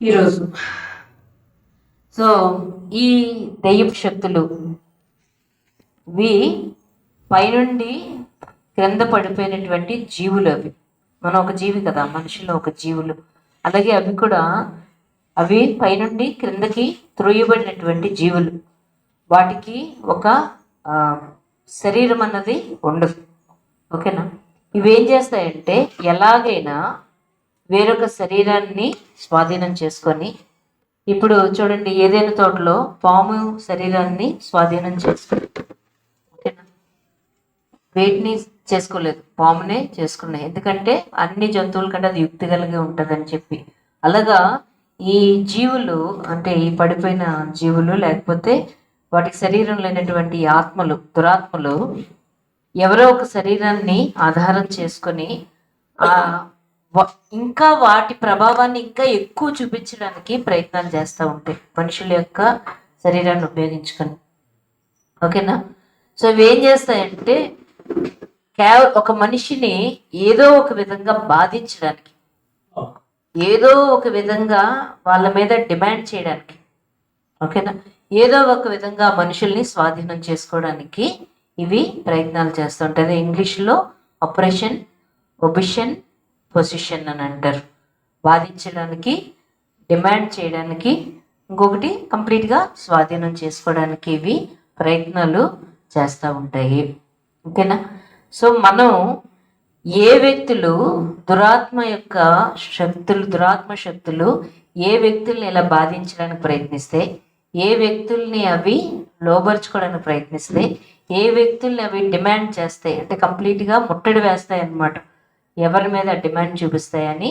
ఈరోజు సో ఈ దెయ్యపు శక్తులు ఇవి పైనుండి క్రింద పడిపోయినటువంటి జీవులు. మనం ఒక జీవి కదా, మనుషులు ఒక జీవులు. అలాగే అవి పైనుండి క్రిందకి త్రోయబడినటువంటి జీవులు. వాటికి ఒక శరీరం అన్నది ఉండదు. ఓకేనా? ఇవేం చేస్తాయంటే ఎలాగైనా వేరొక శరీరాన్ని స్వాధీనం చేసుకొని, ఇప్పుడు చూడండి, ఏదైనా తోటలో పాము శరీరాన్ని స్వాధీనం చేసుకుని, ఓకేనా, వేటిని చేసుకోలేదు, పామునే చేసుకున్నాయి. ఎందుకంటే అన్ని జంతువుల కంటే అది యుక్తి కలిగి ఉంటుందని చెప్పి. అలాగా ఈ జీవులు, అంటే ఈ పడిపోయిన జీవులు, లేకపోతే వాటికి శరీరం లేనటువంటి ఆత్మలు, దురాత్మలు, ఎవరో ఒక శరీరాన్ని ఆధారం చేసుకొని ఇంకా వాటి ప్రభావాన్ని ఇంకా ఎక్కువ చూపించడానికి ప్రయత్నాలు చేస్తూ ఉంటాయి, మనుషుల యొక్క శరీరాన్ని ఉపయోగించుకొని. ఓకేనా? సో ఇవి ఏం చేస్తాయంటే ఒక మనిషిని ఏదో ఒక విధంగా బాధించడానికి, ఏదో ఒక విధంగా వాళ్ళ మీద డిమాండ్ చేయడానికి, ఓకేనా, ఏదో ఒక విధంగా మనుషుల్ని స్వాధీనం చేసుకోవడానికి ఇవి ప్రయత్నాలు చేస్తుంటాయి. ఇంగ్లీష్లో ఆపరేషన్ ఒబిషన్ పొజిషన్ అని అంటారు. బాధించడానికి, డిమాండ్ చేయడానికి, ఇంకొకటి కంప్లీట్గా స్వాధీనం చేసుకోవడానికి ఇవి ప్రయత్నాలు చేస్తూ ఉంటాయి. ఓకేనా? సో మనం ఏ వ్యక్తులు దురాత్మ శక్తులు ఏ వ్యక్తుల్ని ఇలా బాధించడానికి ప్రయత్నిస్తే, ఏ వ్యక్తుల్ని అవి లోబర్చుకోవడానికి ప్రయత్నిస్తే, ఏ వ్యక్తుల్ని అవి డిమాండ్ చేస్తాయి, అంటే కంప్లీట్గా ముట్టడి వేస్తాయి అన్నమాట, ఎవరి మీద డిమాండ్ చూపిస్తాయని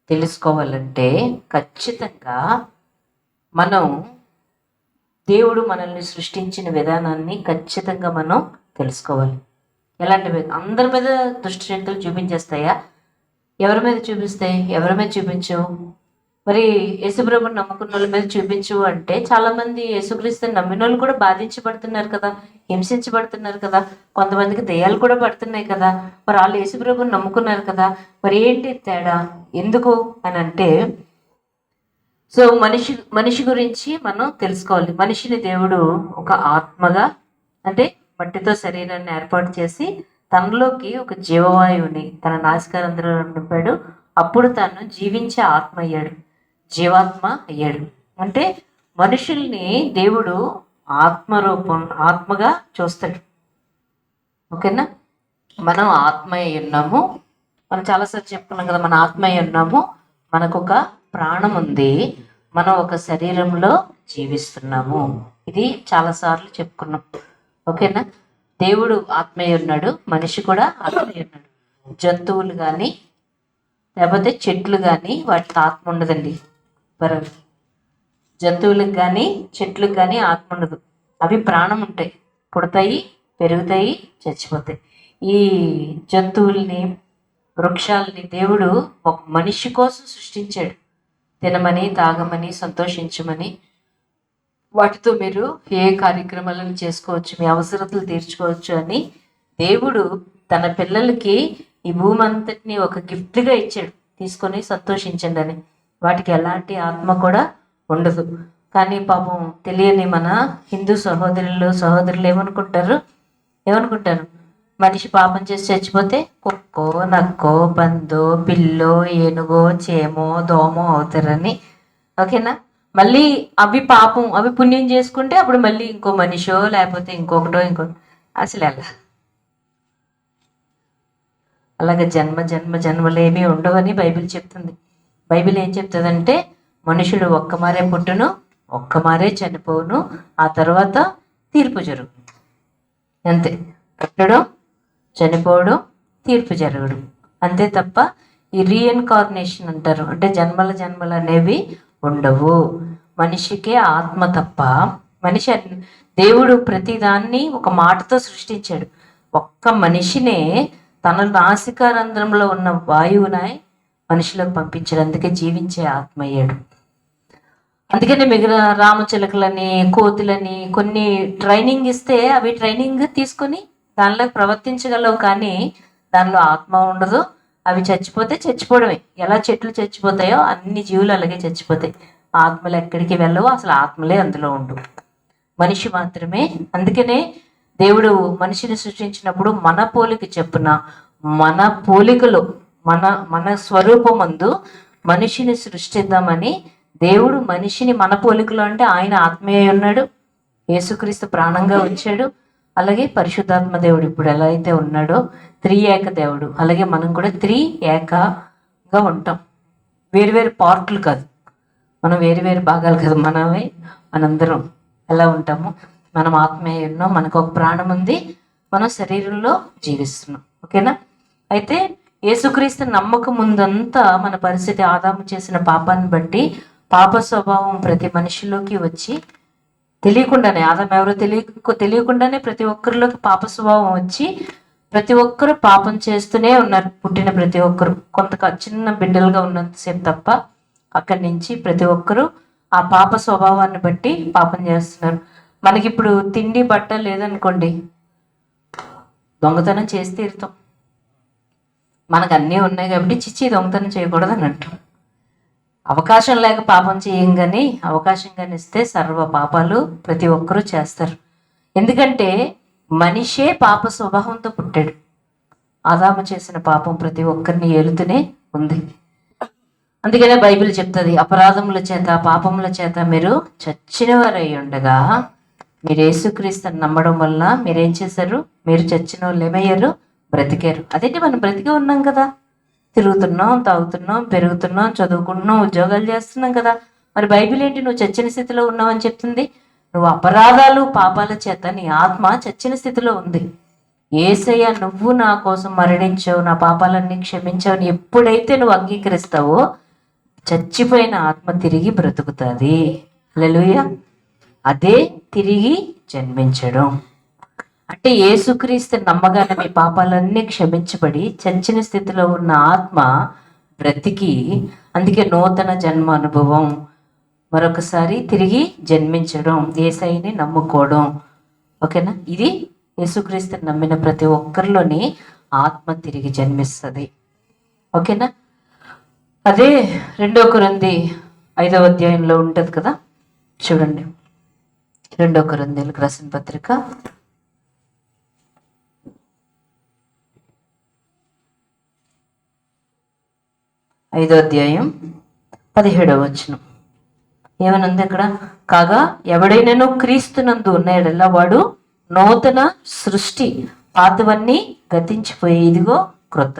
తెలుసుకోవాలంటే ఖచ్చితంగా మనం దేవుడు మనల్ని సృష్టించిన విధానాన్ని ఖచ్చితంగా మనం తెలుసుకోవాలి. ఎలాంటి అందరి మీద దుష్ట శక్తులు చూపించేస్తాయా? ఎవరి మీద చూపిస్తాయి? ఎవరి మీద చూపించవు? మరి యేసుప్రభుని నమ్ముకున్న వాళ్ళ మీద చూపించు అంటే చాలామంది యేసుక్రీస్తుని నమ్మిన వాళ్ళు కూడా బాధించబడుతున్నారు కదా, హింసించబడుతున్నారు కదా, కొంతమందికి దయ్యాలు కూడా పడుతున్నాయి కదా. మరి వాళ్ళు యేసుప్రభుని నమ్ముకున్నారు కదా, మరి ఏంటి తేడా, ఎందుకు అని అంటే, సో మనిషి గురించి మనం తెలుసుకోవాలి. మనిషిని దేవుడు ఒక ఆత్మగా, అంటే మట్టితో శరీరాన్ని ఏర్పాటు చేసి తనలోకి ఒక జీవవాయువుని తన నాసికారంధ్రంలో నింపాడు. అప్పుడు తను జీవించే ఆత్మ అయ్యాడు, జీవాత్మ అయ్యాడు. అంటే మనుషుల్ని దేవుడు ఆత్మగా చూస్తాడు. ఓకేనా? మనం ఆత్మ అయి ఉన్నాము. మనం చాలాసార్లు చెప్పుకున్నాం కదా, మన ఆత్మ అయి ఉన్నాము, మనకు ఒక ప్రాణం ఉంది, మనం ఒక శరీరంలో జీవిస్తున్నాము. ఇది చాలాసార్లు చెప్పుకున్నాం. ఓకేనా? దేవుడు ఆత్మ అయి ఉన్నాడు, మనిషి కూడా ఆత్మ అయి ఉన్నాడు. జంతువులు కానీ లేకపోతే చెట్లు కానీ వాటికి ఆత్మ ఉండదండి. జంతువులకు కానీ చెట్లకు కానీ ఆత్మ ఉండదు. అవి ప్రాణం ఉంటాయి, పుడతాయి, పెరుగుతాయి, చచ్చిపోతాయి. ఈ జంతువుల్ని, వృక్షాలని దేవుడు ఒక మనిషి కోసం సృష్టించాడు. తినమని, తాగమని, సంతోషించమని, వాటితో మీరు ఏ కార్యక్రమాలను చేసుకోవచ్చు, మీ అవసరతలు తీర్చుకోవచ్చు అని దేవుడు తన పిల్లలకి ఈ భూమి అంతటిని ఒక గిఫ్ట్గా ఇచ్చాడు. తీసుకొని సంతోషించండి అని. వాటికి ఎలాంటి ఆత్మ కూడా ఉండదు. కానీ పాపం తెలియని మన హిందూ సహోదరులు ఏమనుకుంటారు, మనిషి పాపం చేసి చచ్చిపోతే కుక్కో, నక్కో, పందో, పిల్లో, ఏనుగో, చేమో, దోమో అవుతారని. ఓకేనా? మళ్ళీ అవి పుణ్యం చేసుకుంటే అప్పుడు మళ్ళీ ఇంకో మనిషో లేకపోతే ఇంకొకటో అసలు అలాగే జన్మలు ఏమీ ఉండవని బైబిల్ చెప్తుంది. బైబిల్ ఏం చెప్తుందంటే, మనుషుడు ఒక్కమారే పుట్టును, ఒక్కమారే చనిపోవును, ఆ తర్వాత తీర్పు జరుగు. అంతే. పుట్టడం, చనిపోవడం, తీర్పు జరగడం, అంతే తప్ప ఈ రీఇన్కార్నేషన్ అంటారు, అంటే జన్మలు అనేవి ఉండవు. మనిషికే ఆత్మ తప్ప, దేవుడు ప్రతిదాన్ని ఒక మాటతో సృష్టించాడు. ఒక్క మనిషినే తన నాసికారంధ్రంలో ఉన్న వాయువుని మనిషిలోకి పంపించాడు. అందుకే జీవించే ఆత్మ అయ్యాడు. అందుకని మిగిలిన రామచిలకలని, కోతులని కొన్ని ట్రైనింగ్ ఇస్తే అవి ట్రైనింగ్ తీసుకొని దానిలో ప్రవర్తించగలవు, కానీ దానిలో ఆత్మ ఉండదు. అవి చచ్చిపోతే చచ్చిపోవడమే. ఎలా చెట్లు చచ్చిపోతాయో అన్ని జీవులు అలాగే చచ్చిపోతాయి. ఆత్మలు ఎక్కడికి వెళ్ళవో, అసలు ఆత్మలే అందులో ఉండవు, మనిషి మాత్రమే. అందుకనే దేవుడు మనిషిని సృష్టించినప్పుడు మన పోలిక చెప్పున, మన పోలికలో, మన మన స్వరూపమందు మనిషిని సృష్టిద్దామని దేవుడు మనిషిని మన పోలికలో, అంటే ఆయన ఆత్మీయ ఉన్నాడు, యేసుక్రీస్తు ప్రాణంగా వచ్చాడు. అలాగే పరిశుద్ధాత్మ దేవుడు ఇప్పుడు ఎలా అయితే ఉన్నాడో త్రియేక దేవుడు, అలాగే మనం కూడా త్రియేకగా ఉంటాం. వేరు పార్ట్లు కాదు, మనం వేరు భాగాలు కాదు, మనందరం ఎలా ఉంటాము. మనం ఆత్మీయ ఉన్నాం, మనకు ఒక ప్రాణం ఉంది, మనం శరీరంలో జీవిస్తున్నాం. ఓకేనా? అయితే యేసుక్రీస్తు నమ్మకం ముందంతా మన పరిస్థితి ఆదాము చేసిన పాపాన్ని బట్టి పాప స్వభావం ప్రతి మనిషిలోకి వచ్చి తెలియకుండానే, ఆదాము ఎవరో తెలియకుండానే ప్రతి ఒక్కరిలోకి పాప స్వభావం వచ్చి ప్రతి ఒక్కరు పాపం చేస్తూనే ఉన్నారు. పుట్టిన ప్రతి ఒక్కరు కొంత చిన్న బిడ్డలుగా ఉన్నంతసేపు తప్ప అక్కడి నుంచి ప్రతి ఒక్కరు ఆ పాప స్వభావాన్ని బట్టి పాపం చేస్తున్నారు. మనకిప్పుడు తిండి బట్ట లేదనుకోండి, దొంగతనం చేసి తీరుతాం. మనకు అన్నీ ఉన్నాయి కాబట్టి చిచ్చి దొంగతనం చేయకూడదు అని అంటాం. అవకాశం లేక పాపం చేయం, కానీ అవకాశం కానీ ఇస్తే సర్వ పాపాలు ప్రతి ఒక్కరూ చేస్తారు. ఎందుకంటే మనిషే పాప స్వభావంతో పుట్టాడు. ఆదాము చేసిన పాపం ప్రతి ఒక్కరిని ఏలుతూనే ఉంది. అందుకనే బైబిల్ చెప్తుంది, అపరాధముల చేత పాపముల చేత మీరు చచ్చిన వారై ఉండగా మీరు యేసుక్రీస్తుని నమ్మడం వల్ల మీరేం చేశారు? మీరు చచ్చిన వాళ్ళు ఏమయ్యారు? బ్రతికారు. అదేంటి, మనం బ్రతికే ఉన్నాం కదా, తిరుగుతున్నాం, తాగుతున్నాం, పెరుగుతున్నాం, చదువుకుంటున్నాం, ఉద్యోగాలు చేస్తున్నాం కదా. మరి బైబిల్ ఏంటి నువ్వు చచ్చిన స్థితిలో ఉన్నావని చెప్తుంది? నువ్వు అపరాధాలు పాపాల చేత నీ ఆత్మ చచ్చిన స్థితిలో ఉంది. యేసయ్య నువ్వు నా కోసం మరణించావు, నా పాపాలన్నీ క్షమించావు ఎప్పుడైతే నువ్వు అంగీకరిస్తావో చచ్చిపోయిన ఆత్మ తిరిగి బ్రతుకుతుంది. హల్లెలూయా. అదే తిరిగి జన్మించడం అంటే. యేసుక్రీస్తు నమ్మగానే మీ పాపాలన్నీ క్షమించబడి చచ్చిన స్థితిలో ఉన్న ఆత్మ బ్రతికి, అందుకే నూతన జన్మ అనుభవం, మరొకసారి తిరిగి జన్మించడం, యేసయ్యని నమ్ముకోవడం. ఓకేనా? ఇది యేసుక్రీస్తుని నమ్మిన ప్రతి ఒక్కరిలోని ఆత్మ తిరిగి జన్మిస్తుంది. ఓకేనా? అదే 2 కొరింథీ 5వ అధ్యాయంలో ఉంటుంది కదా, చూడండి. 2 కొరింథీయులకు రాసిన పత్రిక 5వ అధ్యాయం 17వ వచనం ఏమనుంది అక్కడ? కాగా ఎవడైనాను క్రీస్తునందు ఉన్నాడల్లా వాడు నూతన సృష్టి, పాతవన్నీ గతించిపోయి ఇదిగో క్రొత్త.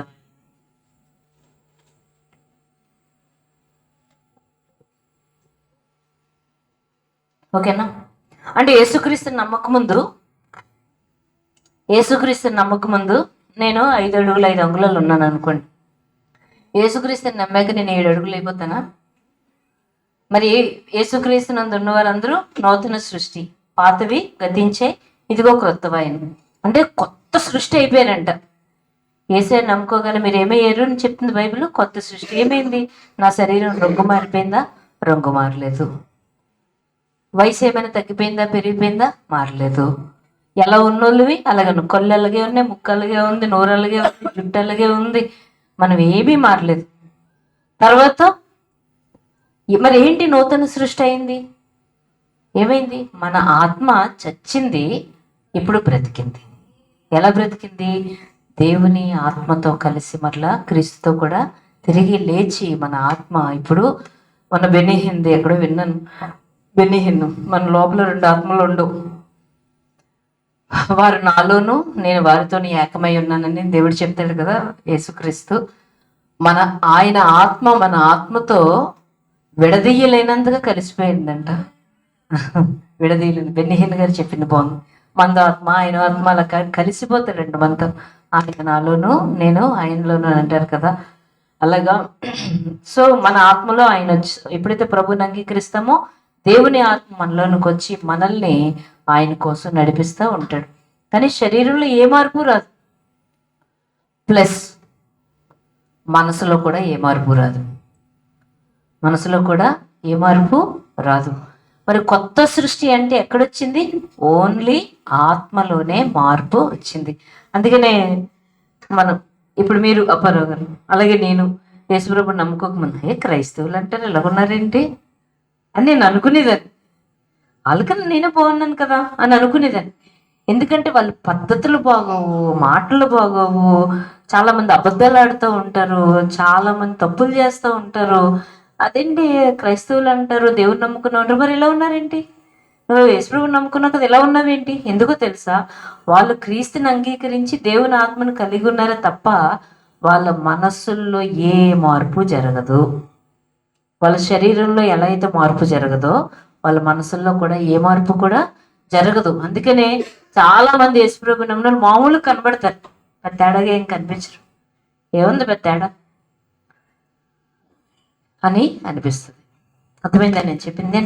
ఓకేనా? అంటే యేసుక్రీస్తుని నమ్మక ముందు నేను 5 అడుగులు 5 అంగుళాలు ఉన్నాను అనుకోండి. యేసుక్రీస్తుని నమ్మాక నేను 7 అడుగులు అయిపోతానా? మరి యేసుక్రీస్తునందు ఉన్న వారందరూ నూతన సృష్టి, పాతవి గతించే ఇదిగో క్రొత్తవాయను. అంటే కొత్త సృష్టి అయిపోయారంట. యేసయ్య నమ్ముకోగల మీరు ఏమయ్యారు అని చెప్తుంది బైబిల్. కొత్త సృష్టి ఏమైంది? నా శరీరం రంగు మారిపోయిందా? రంగు మారలేదు. వయసు ఏమైనా తగ్గిపోయిందా, పెరిగిపోయిందా? మారలేదు. ఎలా ఉన్నోళ్ళవి అలాగే కళ్ళు అలాగే ఉన్నాయి, ముక్కు అలాగే ఉంది, నోరు అలాగే ఉంది, జుట్టు అలాగే ఉంది. మనం ఏమీ మారలేదు. తర్వాత మరి ఏంటి నూతన సృష్టి అయింది? ఏమైంది? మన ఆత్మ చచ్చింది, ఇప్పుడు బ్రతికింది. ఎలా బ్రతికింది? దేవుని ఆత్మతో కలిసి మరలా క్రీస్తుతో కూడా తిరిగి లేచి మన ఆత్మ ఇప్పుడు మన బెనిహింది ఎక్కడో విన్నాను. బెనిహిన్ మన లోపల 2 ఆత్మలు ఉండవు. వారు నాలోను నేను వారితో ఏకమై ఉన్నానని దేవుడు చెప్తాడు కదా యేసుక్రీస్తు. ఆయన ఆత్మ మన ఆత్మతో విడదీయలేనంతగా కలిసిపోయిందంట. విడదీయలేదు. బెన్నిహిన్ గారు చెప్పింది బాగుంది. మనతో ఆత్మ ఆయన ఆత్మ అలా కలిసిపోతాడంట మనతో. ఆయన నాలోను నేను ఆయనలోను అంటారు కదా, అలాగా. సో మన ఆత్మలో ఆయన ఎప్పుడైతే ప్రభుని అంగీకరిస్తామో దేవుని ఆత్మ మనలోనికి వచ్చి మనల్ని ఆయన కోసం నడిపిస్తూ ఉంటాడు. కానీ శరీరంలో ఏ మార్పు రాదు. ప్లస్ మనసులో కూడా ఏ మార్పు రాదు. మరి కొత్త సృష్టి అంటే ఎక్కడొచ్చింది? ఓన్లీ ఆత్మలోనే మార్పు వచ్చింది. అందుకనే మనం ఇప్పుడు మీరు అప్పారావు గారు అలాగే నేను యేసుప్రభు నమ్ముకోకముందు క్రైస్తవులు అంటారు ఎలా ఉన్నారేంటి అని నేను అనుకునేదాన్ని. వాళ్ళకన్నా నేనే బాగున్నాను కదా అని అనుకునేదాన్ని. ఎందుకంటే వాళ్ళ పద్ధతులు బాగోవు, మాటలు బాగోవు, చాలామంది అబద్ధాలు ఆడుతూ ఉంటారు, చాలామంది తప్పులు చేస్తూ ఉంటారు. అదేంటి క్రైస్తవులు అంటారు దేవుని నమ్ముకున్న ఉంటారు, మరి ఎలా ఉన్నారేంటి? నువ్వు యేసుప్రభుని నమ్ముకున్నావు కదా ఎలా ఉన్నావేంటి? ఎందుకో తెలుసా? వాళ్ళు క్రీస్తుని అంగీకరించి దేవుని ఆత్మను కలిగి ఉన్నారే తప్ప వాళ్ళ మనస్సుల్లో ఏ మార్పు జరగదు. వాళ్ళ శరీరంలో ఎలా అయితే మార్పు జరగదో వాళ్ళ మనసుల్లో కూడా ఏ మార్పు కూడా జరగదు. అందుకనే చాలా మంది యేసుప్రభు నమ్మిన మామూలు కనబడతారు, పెద్ద తేడాగా ఏం కనిపించరు. ఏముంది పెద్ద తేడా అని అనిపిస్తుంది. అర్థమైందా నేను చెప్పింది?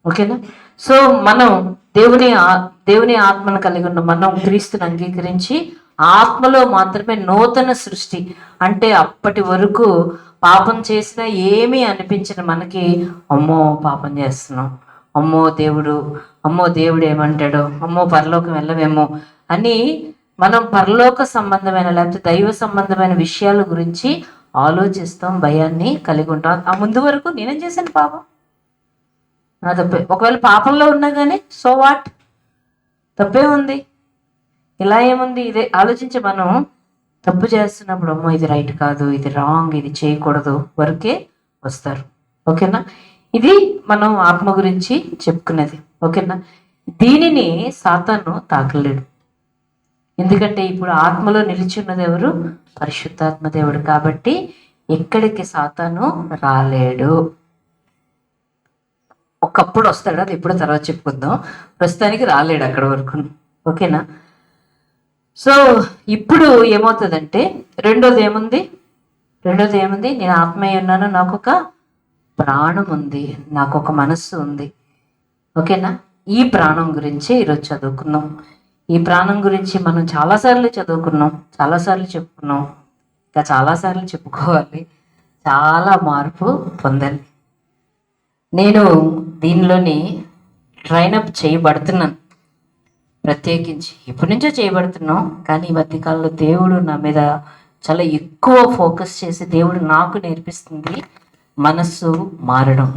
ఓకేనా? సో మనం దేవుని ఆత్మను కలిగి ఉన్న మనం క్రీస్తుని అంగీకరించి ఆత్మలో మాత్రమే నూతన సృష్టి. అంటే అప్పటి వరకు పాపం చేసినా ఏమీ అనిపించిన మనకి అమ్మో పాపం చేస్తున్నాం, అమ్మో దేవుడు ఏమంటాడో, అమ్మో పరలోకం వెళ్ళవేమో అని మనం పరలోక సంబంధమైన లేకపోతే దైవ సంబంధమైన విషయాల గురించి ఆలోచిస్తాం, భయాన్ని కలిగి ఉంటాం. ఆ ముందు వరకు నేనేం చేశాను పాపం, నా తప్పే. ఒకవేళ పాపంలో ఉన్నా కానీ సో వాట్, తప్పే ఉంది, ఇలా ఏముంది, ఇదే ఆలోచించి మనం తప్పు చేస్తున్నప్పుడు అమ్మో ఇది రైట్ కాదు, ఇది రాంగ్, ఇది చేయకూడదు వరకే వస్తారు. ఓకేనా? ఇది మనం ఆత్మ గురించి చెప్పుకునేది. ఓకేనా? దీనిని సాతాను తాకలేడు. ఎందుకంటే ఇప్పుడు ఆత్మలో నిలిచి ఉన్నది ఎవరు? పరిశుద్ధాత్మ దేవుడు. కాబట్టి ఎక్కడికి సాతాను రాలేడు. ఒకప్పుడు వస్తాడు, అది ఎప్పుడు తర్వాత చెప్పుకుందాం. ప్రస్తుతానికి రాలేడు అక్కడ వరకు. ఓకేనా? సో ఇప్పుడు ఏమవుతుందంటే రెండోది ఏముంది? నేను ఆత్మీయ ఉన్నాను, నాకు ఒక ప్రాణం ఉంది, నాకు ఒక మనస్సు ఉంది. ఓకేనా? ఈ ప్రాణం గురించి ఈరోజు చదువుకున్నాం. ఈ ప్రాణం గురించి మనం చాలాసార్లు చదువుకున్నాం, చాలాసార్లు చెప్పుకున్నాం, ఇంకా చాలాసార్లు చెప్పుకోవాలి. చాలా మార్పు పొందాలి. నేను దీనిలోని ట్రైనప్ చేయబడుతున్నాను, ప్రత్యేకించి ఇప్పటి నుంచో చేయబడుతున్నాం. కానీ ఈ మధ్యకాలంలో దేవుడు నా మీద చాలా ఎక్కువ ఫోకస్ చేసి దేవుడు నాకు నేర్పిస్తుంది మనస్సు మారడం.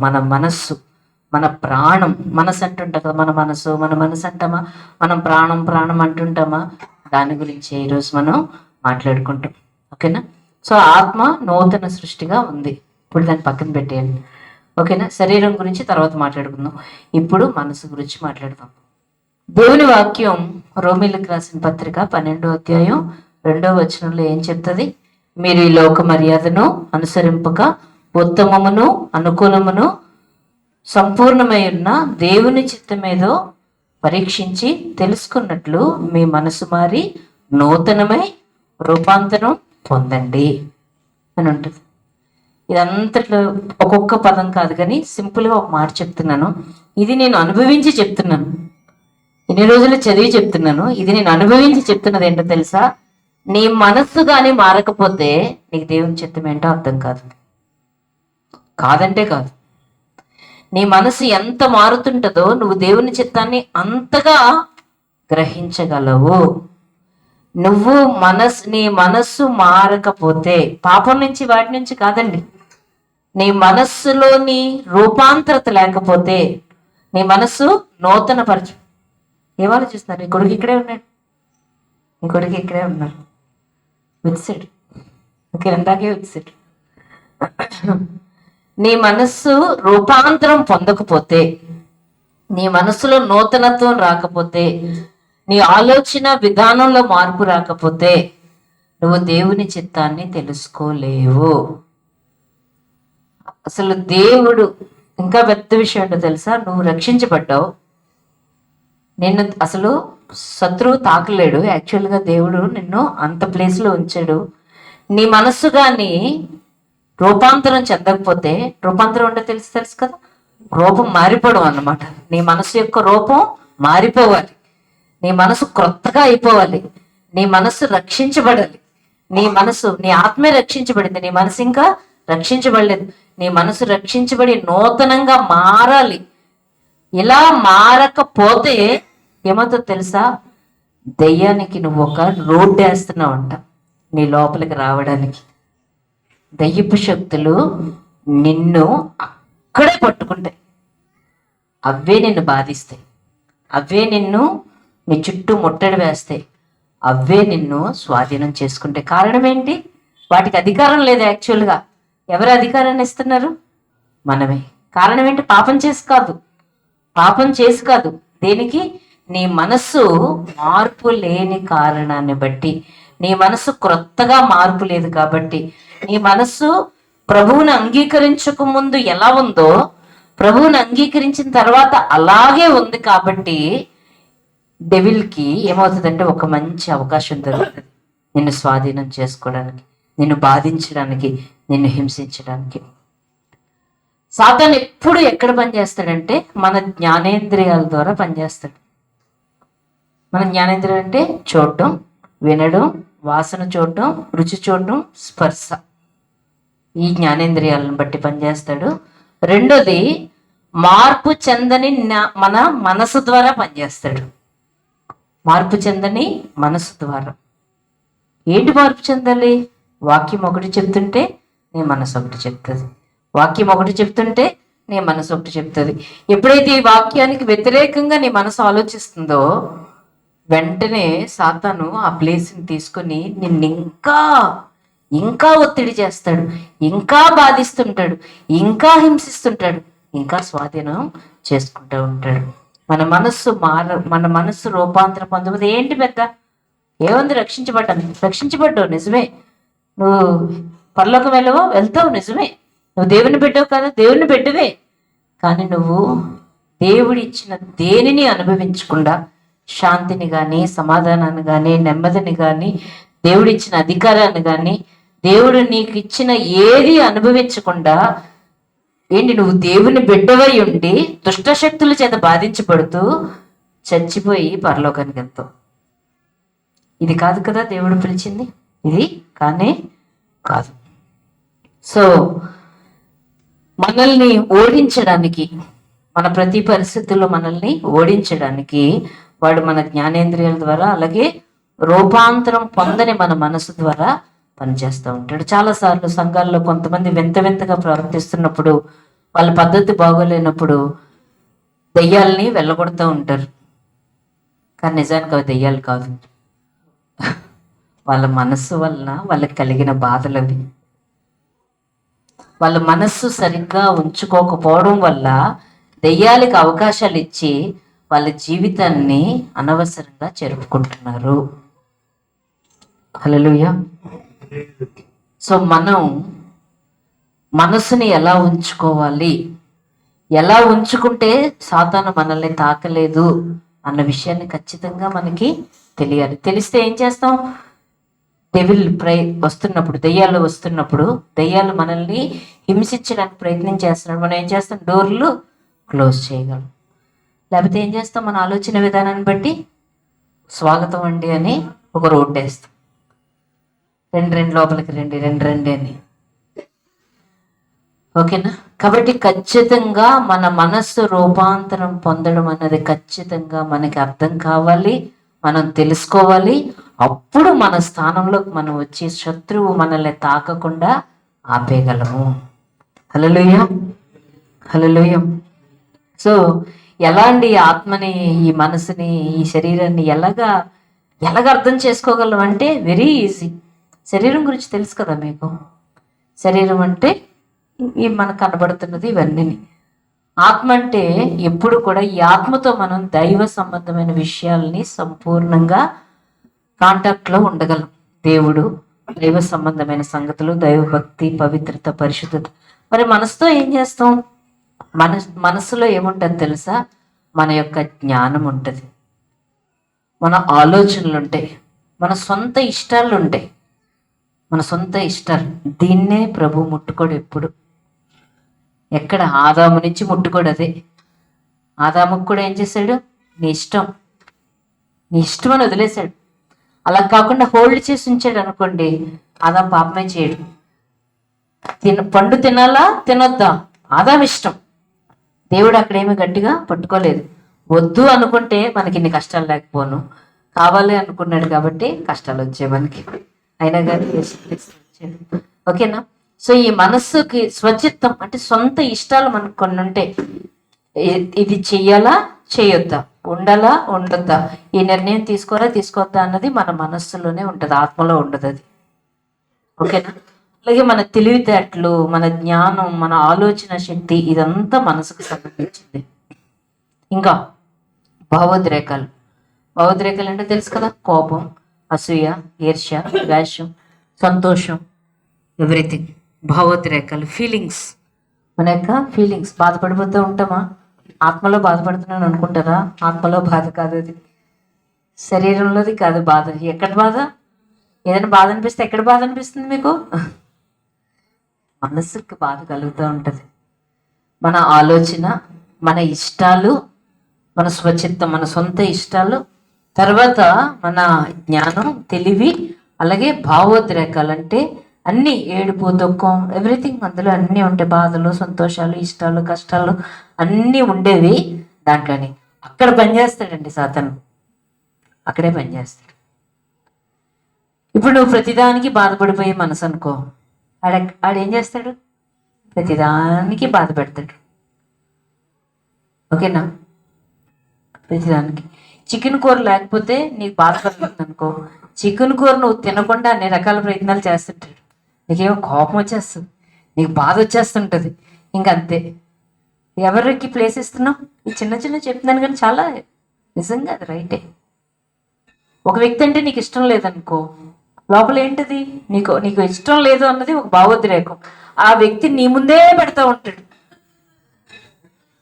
మన ప్రాణం, మనసు అంటుంటాం కదా, మన మనసు అంటామా, మనం ప్రాణం అంటుంటామా, దాని గురించి ఈరోజు మనం మాట్లాడుకుంటాం. ఓకేనా? సో ఆత్మ నూతన సృష్టిగా ఉంది, ఇప్పుడు దాన్ని పక్కన పెట్టేయండి. ఓకేనా? శరీరం గురించి తర్వాత మాట్లాడుకుందాం, ఇప్పుడు మనసు గురించి మాట్లాడదాం. దేవుని వాక్యం రోమీలకు రాసిన పత్రిక 12వ అధ్యాయం 2వ వచనంలో ఏం చెప్తుంది? మీరు ఈ లోక మర్యాదను అనుసరింపక ఉత్తమమును అనుకూలమును సంపూర్ణమై ఉన్న దేవుని చిత్తమేదో పరీక్షించి తెలుసుకున్నట్లు మీ మనసు మారి నూతనమై రూపాంతరం పొందండి అని ఉంటుంది. ఇదంతట్లో ఒక్కొక్క పదం కాదు కానీ సింపుల్గా ఒక మాట చెప్తున్నాను. ఇది నేను అనుభవించి చెప్తున్నాను, ఇన్ని రోజులు చదివి చెప్తున్నాను. ఇది నేను అనుభవించి చెప్తున్నది ఏంటో తెలుసా? నీ మనస్సు కానీ మారకపోతే నీకు దేవుని చిత్తం ఏంటో అర్థం కాదంటే కాదు. నీ మనసు ఎంత మారుతుంటుందో నువ్వు దేవుని చిత్తాన్ని అంతగా గ్రహించగలవు. నీ మనస్సు మారకపోతే, పాపం నుంచి వాటి నుంచి కాదండి, నీ మనస్సులోని రూపాంతరత లేకపోతే, నీ మనస్సు నూతన పరచు. ఏం ఆలోచిస్తున్నారు? నీ కొడుకు ఇక్కడే ఉన్నాడు, వచ్చాడు. ఓకే, ఇందాకే వచ్చాడు. నీ మనస్సు రూపాంతరం పొందకపోతే, నీ మనస్సులో నూతనత్వం రాకపోతే, నీ ఆలోచన విధానంలో మార్పు రాకపోతే నువ్వు దేవుని చిత్తాన్ని తెలుసుకోలేవు. అసలు దేవుడు ఇంకా పెద్ద విషయం ఏంటో తెలుసా? నువ్వు రక్షించబడ్డావు, నిన్ను అసలు శత్రువు తాకలేడు. యాక్చువల్గా దేవుడు నిన్ను అంత ప్లేస్లో ఉంచాడు. నీ మనస్సు కానీ రూపాంతరం చెందకపోతే, రూపాంతరం అంటే తెలుసు కదా, రూపం మారిపోవడం అన్నమాట. నీ మనసు యొక్క రూపం మారిపోవాలి, నీ మనసు క్రొత్తగా అయిపోవాలి, నీ మనసు రక్షించబడాలి. నీ ఆత్మే రక్షించబడింది, నీ మనసు ఇంకా రక్షించబడలేదు. నీ మనసు రక్షించబడి నూతనంగా మారాలి. ఇలా మారకపోతే ఏమవుతుందో తెలుసా? దెయ్యానికి నువ్వు ఒక రోడ్డు వేస్తున్నావు అంట. నీ లోపలికి రావడానికి. దయ్యపు శక్తులు నిన్ను అక్కడే పట్టుకుంటాయి, అవే నిన్ను బాధిస్తాయి, అవే నిన్ను నీ చుట్టూ ముట్టడి వేస్తాయి, అవే నిన్ను స్వాధీనం చేసుకుంటాయి. కారణం ఏంటి? వాటికి అధికారం లేదు. యాక్చువల్గా ఎవరు అధికారాన్ని ఇస్తున్నారు? మనమే. కారణం ఏంటి? పాపం చేసి కాదు, పాపం చేసి కాదు. దేనికి? నీ మనస్సు మార్పు లేని కారణాన్ని బట్టి, నీ మనస్సు క్రొత్తగా మార్పు లేదు కాబట్టి, నీ మనస్సు ప్రభువుని అంగీకరించక ముందు ఎలా ఉందో ప్రభువుని అంగీకరించిన తర్వాత అలాగే ఉంది కాబట్టి డెవిల్కి ఏమవుతుందంటే ఒక మంచి అవకాశం దొరుకుతుంది నిన్ను స్వాధీనం చేసుకోవడానికి, నిన్ను బాధించడానికి, నిన్ను హింసించడానికి. సాతాను ఎప్పుడు ఎక్కడ పనిచేస్తాడంటే మన జ్ఞానేంద్రియాల ద్వారా పనిచేస్తాడు. మన జ్ఞానేంద్రియం అంటే చూడటం, వినడం, వాసన చూడటం, రుచి చూడటం, స్పర్శ. ఈ జ్ఞానేంద్రియాలను బట్టి పనిచేస్తాడు. రెండోది మార్పు చెందని మన మనసు ద్వారా పనిచేస్తాడు. మార్పు చెందని మనసు ద్వారా. ఏంటి మార్పు చెందాలి? వాక్యం ఒకటి చెప్తుంటే నీ మనసు ఒకటి చెప్తుంది, వాక్యం ఒకటి చెప్తుంటే నీ మనసు ఒకటి చెప్తుంది. ఎప్పుడైతే ఈ వాక్యానికి వ్యతిరేకంగా నీ మనసు ఆలోచిస్తుందో వెంటనే సాతాను ఆ ప్లేస్ని తీసుకొని నిన్ను ఇంకా ఇంకా ఒత్తిడి చేస్తాడు, ఇంకా బాధిస్తుంటాడు, ఇంకా హింసిస్తుంటాడు, ఇంకా స్వాధీనం చేసుకుంటూ ఉంటాడు. మన మనస్సు రూపాంతరం పొందబోదు. ఏంటి పెద్ద ఏముంది? రక్షించబడ్డావు నిజమే, నువ్వు పరలోకం వెళ్తావు నిజమే, నువ్వు దేవుని పెట్టావు కదా, దేవుని పెట్టవే. కానీ నువ్వు దేవుడిచ్చిన దేనిని అనుభవించకుండా శాంతిని కానీ, సమాధానాన్ని కానీ, నెమ్మదిని కానీ, దేవుడిచ్చిన అధికారాన్ని కానీ, దేవుడు నీకు ఇచ్చిన ఏది అనుభవించకుండా ఏంటి నువ్వు దేవుని బిడ్డవై ఉండి దుష్టశక్తుల చేత బాధించబడుతూ చచ్చిపోయి పరలోకానికి వెళ్తావు. ఇది కాదు కదా దేవుడు పిలిచింది, ఇది కానే కాదు. సో మనల్ని ఓడించడానికి, మన ప్రతి పరిస్థితుల్లో మనల్ని ఓడించడానికి వాడు మన జ్ఞానేంద్రియాల ద్వారా, అలాగే రూపాంతరం పొందని మన మనసు ద్వారా పనిచేస్తూ ఉంటాడు. చాలాసార్లు సంఘాల్లో కొంతమంది వింతగా ప్రవర్తిస్తున్నప్పుడు, వాళ్ళ పద్ధతి బాగోలేనప్పుడు దెయ్యాలని వెళ్ళగొడుతూ ఉంటారు. కానీ నిజానికి అవి దెయ్యాలు కాదు, వాళ్ళ మనస్సు వలన వాళ్ళకి కలిగిన బాధలు అవి. వాళ్ళ మనస్సు సరిగ్గా ఉంచుకోకపోవడం వల్ల దెయ్యాలకు అవకాశాలు ఇచ్చి వాళ్ళ జీవితాన్ని అనవసరంగా జరుపుకుంటున్నారు. హల్లెలూయా. సో మనం మనసుని ఎలా ఉంచుకోవాలి, ఎలా ఉంచుకుంటే సాతాను మనల్ని తాకలేదు అన్న విషయాన్ని ఖచ్చితంగా మనకి తెలియాలి. తెలిస్తే ఏం చేస్తాం? దెయ్యాలు వస్తున్నప్పుడు, దెయ్యాలు మనల్ని హింసించడానికి ప్రయత్నం చేస్తున్నాడు, మనం ఏం చేస్తాం? డోర్లు క్లోజ్ చేయగలం. లేకపోతే ఏం చేస్తాం? మన ఆలోచన విధానాన్ని బట్టి స్వాగతం అండి అని ఒక రోడ్డు వేస్తాం, రెండు లోపలికి రండి అని. ఓకేనా? కాబట్టి ఖచ్చితంగా మన మనస్సు రూపాంతరం పొందడం అన్నది ఖచ్చితంగా మనకి అర్థం కావాలి, మనం తెలుసుకోవాలి. అప్పుడు మన స్థానంలోకి మనం వచ్చి శత్రువు మనల్ని తాకకుండా ఆపేయగలము. హల్లెలూయా, హల్లెలూయా. సో ఎలాంటి ఆత్మని, ఈ మనసుని, ఈ శరీరాన్ని ఎలాగ అర్థం చేసుకోగలం అంటే వెరీ ఈజీ. శరీరం గురించి తెలుసు కదా మీకు. శరీరం అంటే ఈ మనకు కనబడుతున్నది ఇవన్నీ. ఆత్మ అంటే ఎప్పుడు కూడా ఈ ఆత్మతో మనం దైవ సంబంధమైన విషయాల్ని సంపూర్ణంగా కాంటాక్ట్లో ఉండగలం. దేవుడు, దైవ సంబంధమైన సంగతులు, దైవభక్తి, పవిత్రత, పరిశుద్ధత. మరి మనసుతో ఏం చేస్తాం? మనసులో ఏముంటుంది తెలుసా? మన యొక్క జ్ఞానం ఉంటుంది, మన ఆలోచనలు ఉంటాయి, మన సొంత ఇష్టాలు ఉంటాయి, మన సొంత ఇష్టాలు. దీన్నే ప్రభు ముట్టుకోడు ఎప్పుడు. ఎక్కడ? ఆదాము నుంచి ముట్టుకోడు. అదే ఆదాముకు కూడా ఏం చేశాడు? నీ ఇష్టం అని వదిలేశాడు. అలా కాకుండా హోల్డ్ చేసి ఉంచాడు అనుకోండి, ఆదాం పాపమే చేయడు. పండు తినాలా తినొద్దా ఆదాం ఇష్టం. దేవుడు అక్కడేమీ గట్టిగా పట్టుకోలేదు. వద్దు అనుకుంటే మనకి ఇన్ని కష్టాలు లేకపోను, కావాలి అనుకున్నాడు కాబట్టి కష్టాలు వచ్చాయి మనకి. అయినా కానీ యేసుక్రీస్తు వచ్చాడు. ఓకేనా? సో ఈ మనస్సుకి స్వచిత్తం అంటే సొంత ఇష్టాలు మనకు కొన్ని ఉంటాయి. ఇది చెయ్యాలా చేయొద్దా, ఉండాలా ఉండొద్దా, ఈ నిర్ణయం తీసుకోరా తీసుకోవద్దా అన్నది మన మనస్సులోనే ఉంటుంది, ఆత్మలో ఉండదు అది. ఓకేనా? అలాగే మన తెలివితేటలు, మన జ్ఞానం, మన ఆలోచన శక్తి ఇదంతా మనసుకు సంబంధించింది. ఇంకా భావోద్రేకాలు. భావోద్రేకాలు అంటే తెలుసు కదా, కోపం, అసూయ, ఈర్ష్య, ద్వేషం, సంతోషం, ఎవ్రీథింగ్. భావోద్రేకాలు ఫీలింగ్స్, మన యొక్క ఫీలింగ్స్. బాధపడిపోతూ ఉంటామా? ఆత్మలో బాధపడుతున్నాను అనుకుంటారా? ఆత్మలో బాధ కాదు అది, శరీరంలోది కాదు బాధ. ఎక్కడ బాధ? ఏదైనా బాధ అనిపిస్తే ఎక్కడ బాధ అనిపిస్తుంది మీకు? మనసుకి బాధ కలుగుతూ ఉంటుంది. మన ఆలోచన, మన ఇష్టాలు, మన స్వచిత్తం, మన సొంత ఇష్టాలు, తర్వాత మన జ్ఞానం, తెలివి, అలాగే భావోద్రేకాలు అంటే అన్నీ, ఏడుపు, దుఃఖం, ఎవ్రీథింగ్ అందులో అన్నీ ఉంటాయి. బాధలు, సంతోషాలు, ఇష్టాలు, కష్టాలు అన్నీ ఉండేవి దాంట్లోని. అక్కడ పనిచేస్తాడండి సాతాను, అక్కడే పనిచేస్తాడు. ఇప్పుడు నువ్వు ప్రతిదానికి బాధపడిపోయే మనసు అనుకో, ఆడేం చేస్తాడు? ప్రతిదానికి బాధ పెడతాడు. ఓకేనా? ప్రతిదానికి. చికెన్ కూర లేకపోతే నీకు బాధ కలుగుతుంది అనుకో, చికెన్ కూర నువ్వు తినకుండా అన్ని రకాల ప్రయత్నాలు చేస్తుంటాడు. నీకేమో కోపం వచ్చేస్తుంది, నీకు బాధ వచ్చేస్తుంటుంది. ఇంకంతే. ఎవరికి ప్లేస్ ఇస్తున్నావు? ఈ చిన్న చిన్న చెప్తున్నాను కానీ చాలా నిజంగా అది రైటే. ఒక వ్యక్తి అంటే నీకు ఇష్టం లేదనుకో, లోపల ఏంటిది? నీకు నీకు ఇష్టం లేదు అన్నది ఒక భావోద్రేకం. ఆ వ్యక్తి నీ ముందే పెడతా ఉంటాడు,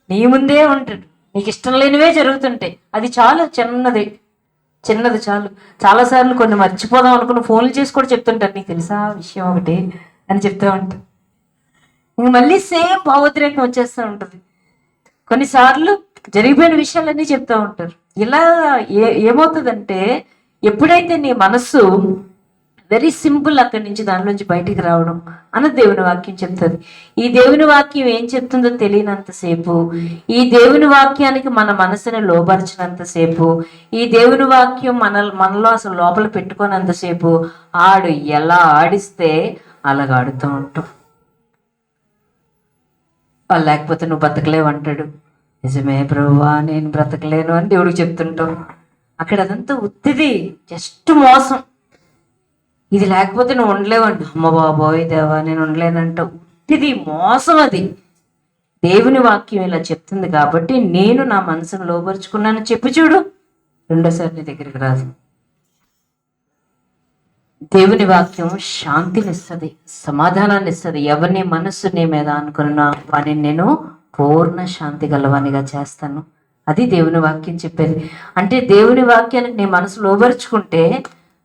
నీ ముందే ఉంటాడు, నీకు ఇష్టం లేనివే జరుగుతుంటాయి. అది చాలు, చిన్నది చిన్నది చాలు. చాలాసార్లు కొన్ని మర్చిపోదాం అనుకున్న ఫోన్లు చేసి కూడా చెప్తుంటారు, నీకు తెలుసా విషయం ఒకటి అని చెప్తూ ఉంటారు. ఇంక మళ్ళీ సేమ్ భావోద్రేకం వచ్చేస్తూ ఉంటుంది. కొన్నిసార్లు జరిగిపోయిన విషయాలన్నీ చెప్తూ ఉంటారు. ఇలా ఏమవుతుందంటే, ఎప్పుడైతే నీ మనస్సు వెరీ సింపుల్ అక్కడి నుంచి దానిలోంచి బయటికి రావడం అన్నది దేవుని వాక్యం చెప్తుంది. ఈ దేవుని వాక్యం ఏం చెప్తుందో తెలియనంతసేపు, ఈ దేవుని వాక్యానికి మన మనసుని లోపరిచినంతసేపు, ఈ దేవుని వాక్యం మనలో అసలు లోపల పెట్టుకోనంతసేపు ఆడు ఎలా ఆడిస్తే అలాగ ఆడుతూ ఉంటాం. వాళ్ళు లేకపోతే నువ్వు బ్రతకలేవు అంటాడు. నిజమే ప్రభువా, నేను బ్రతకలేను అని దేవుడికి చెప్తుంటాం. అక్కడ అదంతా ఉత్తిది, జస్ట్ మోసం. ఇది లేకపోతే నువ్వు ఉండలేవండి. అమ్మ బాబోయ్ దేవా నేను ఉండలేనంట, ఉత్తిది మోసం అది. దేవుని వాక్యం ఇలా చెప్తుంది కాబట్టి నేను నా మనసును లోపరుచుకున్నాను చెప్పి చూడు, రెండోసారి నీ దగ్గరికి రాదు. దేవుని వాక్యం శాంతినిస్తుంది, సమాధానాన్ని ఇస్తుంది. ఎవరిని మనస్సు నీ మీద అనుకున్నా వాడిని నేను పూర్ణ శాంతి గలవానిగా చేస్తాను. అది దేవుని వాక్యం చెప్పేది. అంటే దేవుని వాక్యానికి నీ మనసు లోబరుచుకుంటే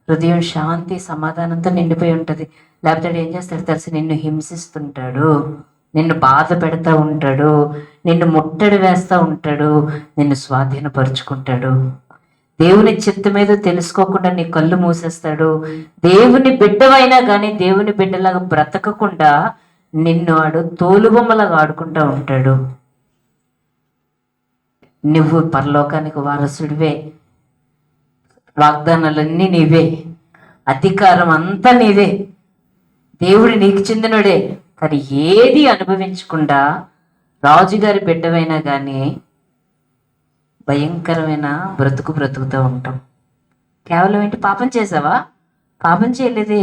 హృదయం శాంతి సమాధానంతో నిండిపోయి ఉంటుంది. లేకపోతే ఏం చేస్తాడు తెలిసి, నిన్ను హింసిస్తుంటాడు, నిన్ను బాధ పెడతా ఉంటాడు, నిన్ను ముట్టడి వేస్తూ ఉంటాడు, నిన్ను స్వాధీనపరుచుకుంటాడు. దేవుని చిత్తం మీద తెలుసుకోకుండా నీ కళ్ళు మూసేస్తాడు. దేవుని బిడ్డవైనా కానీ దేవుని బిడ్డలాగా బ్రతకకుండా నిన్ను ఆడు తోలుబొమ్మలాగా ఆడుకుంటూ ఉంటాడు. నువ్వు పరలోకానికి వారసుడివే, వాగ్దానాలన్నీ నీవే, అధికారం అంతా నీవే, దేవుడు నీకు చెందినడే. కానీ ఏది అనుభవించకుండా రాజుగారి బిడ్డవైనా కానీ భయంకరమైన బ్రతుకుతూ ఉంటాం. కేవలం ఏంటి? పాపం చేసావా? పాపం చేయలేదు.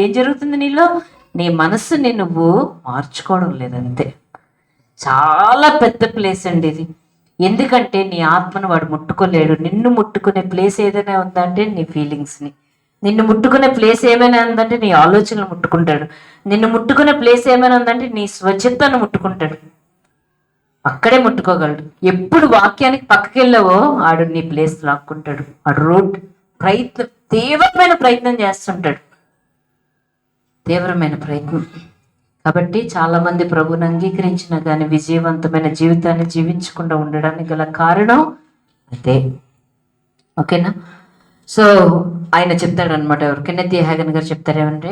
ఏం జరుగుతుంది నీలో? నీ మనస్సుని నువ్వు మార్చుకోవడం లేదంతే. చాలా పెద్ద ప్లేస్ అండి ఇది. ఎందుకంటే నీ ఆత్మను వాడు ముట్టుకోలేడు. నిన్ను ముట్టుకునే ప్లేస్ ఏదైనా ఉందంటే నీ ఫీలింగ్స్ని, నిన్ను ముట్టుకునే ప్లేస్ ఏమైనా ఉందంటే నీ ఆలోచనలు ముట్టుకుంటాడు, నిన్ను ముట్టుకునే ప్లేస్ ఏమైనా ఉందంటే నీ స్వచ్ఛతను ముట్టుకుంటాడు. అక్కడే ముట్టుకోగలడు. ఎప్పుడు వాక్యానికి పక్కకి వెళ్ళావో ఆడు నీ ప్లేస్ లాక్కుంటాడు. ఆడు తీవ్రమైన ప్రయత్నం చేస్తుంటాడు, తీవ్రమైన ప్రయత్నం. కాబట్టి చాలామంది ప్రభుని అంగీకరించినా కానీ విజయవంతమైన జీవితాన్ని జీవించకుండా ఉండడానికి గల కారణం అదే. ఓకేనా? సో ఆయన చెప్తాడనమాట, ఎవరికైనా హ్యాగన్ గారు చెప్తారేమంటే,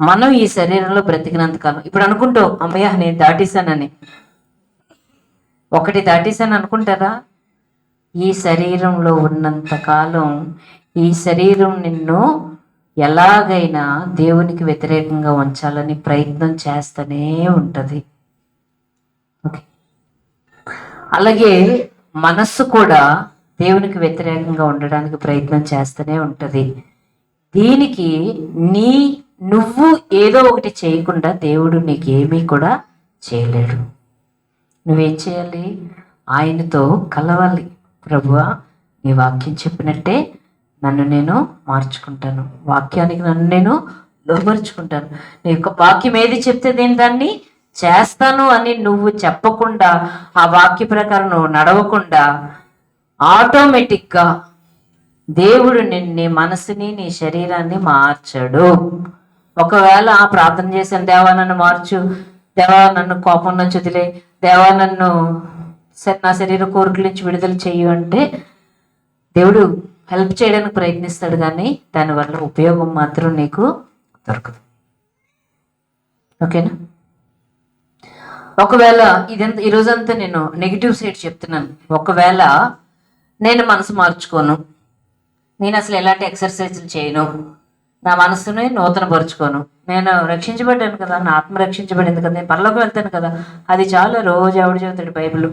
మనం ఈ శరీరంలో బ్రతికినంతకాలం, ఇప్పుడు అనుకుంటావు అమ్మయ్య నేను దాటేశానని, ఒకటి దాటేశాను అనుకుంటారా? ఈ శరీరంలో ఉన్నంత కాలం ఈ శరీరం నిన్ను ఎలాగైనా దేవునికి వ్యతిరేకంగా ఉంచాలని ప్రయత్నం చేస్తూనే ఉంటుంది. ఓకే, అలాగే మనస్సు కూడా దేవునికి వ్యతిరేకంగా ఉండడానికి ప్రయత్నం చేస్తూనే ఉంటుంది. దీనికి నువ్వు ఏదో ఒకటి చేయకుండా దేవుడు నీకేమీ కూడా చేయలేడు. నువ్వేం చేయాలి? ఆయనతో కలవాలి. ప్రభువా, నీ వాక్యం చెప్పినట్టే నన్ను నేను మార్చుకుంటాను, వాక్యానికి నన్ను నేను లోపరుచుకుంటాను. నీ యొక్క వాక్యం ఏది చెప్తే నేను దాన్ని చేస్తాను అని నువ్వు చెప్పకుండా, ఆ వాక్య ప్రకారం నువ్వు నడవకుండా, ఆటోమేటిక్గా దేవుడు నీ మనసుని, నీ శరీరాన్ని మార్చడు. ఒకవేళ ప్రార్థన చేశాను, దేవా నన్ను మార్చు, దేవా నన్ను కోపం నుంచి వదిలే, దేవా నన్ను నా శరీర కోరికల నుంచి విడుదల చెయ్యి అంటే దేవుడు హెల్ప్ చేయడానికి ప్రయత్నిస్తాడు, కానీ దానివల్ల ఉపయోగం మాత్రం నీకు దొరకదు. ఓకేనా? ఒకవేళ ఈరోజంతా నేను నెగిటివ్ సైడ్ చెప్తున్నాను. ఒకవేళ నేను మనసు మార్చుకోను, నేను అసలు ఎలాంటి ఎక్సర్సైజులు చేయను, నా మనసుని నూతనపరుచుకోను, నేను రక్షించబడ్డాను కదా, నా ఆత్మ రక్షించబడింది కదా, నేను పరలోకి వెళ్తాను కదా, అది చాలా. రోజు ఎవడు చదువుతాడు బైబిల్?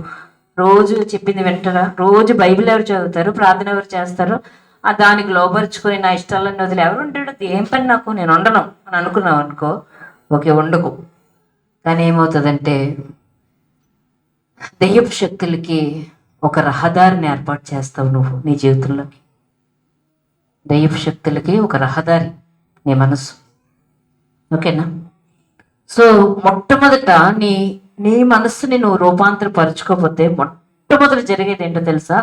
రోజు చెప్పింది వింటారా? రోజు బైబిల్ ఎవరు చదువుతారు? ప్రార్థన ఎవరు చేస్తారు? దానికి లోపరుచుకొని నా ఇష్టాలన్నీ వదిలి ఎవరు ఉంటాడు? ఏం పని నాకు, నేను ఉండను అని అనుకున్నావు అనుకో, ఓకే ఉండకు. కానీ ఏమవుతుందంటే దెయ్యపు శక్తులకి ఒక రహదారిని ఏర్పాటు చేస్తావు నువ్వు నీ జీవితంలోకి. దెయ్యపు శక్తులకి ఒక రహదారి నీ మనసు. ఓకేనా? సో మొట్టమొదట నీ మనస్సుని నువ్వు రూపాంతరపరచుకోకపోతే మొట్టమొదటి జరిగేది ఏంటో తెలుసా?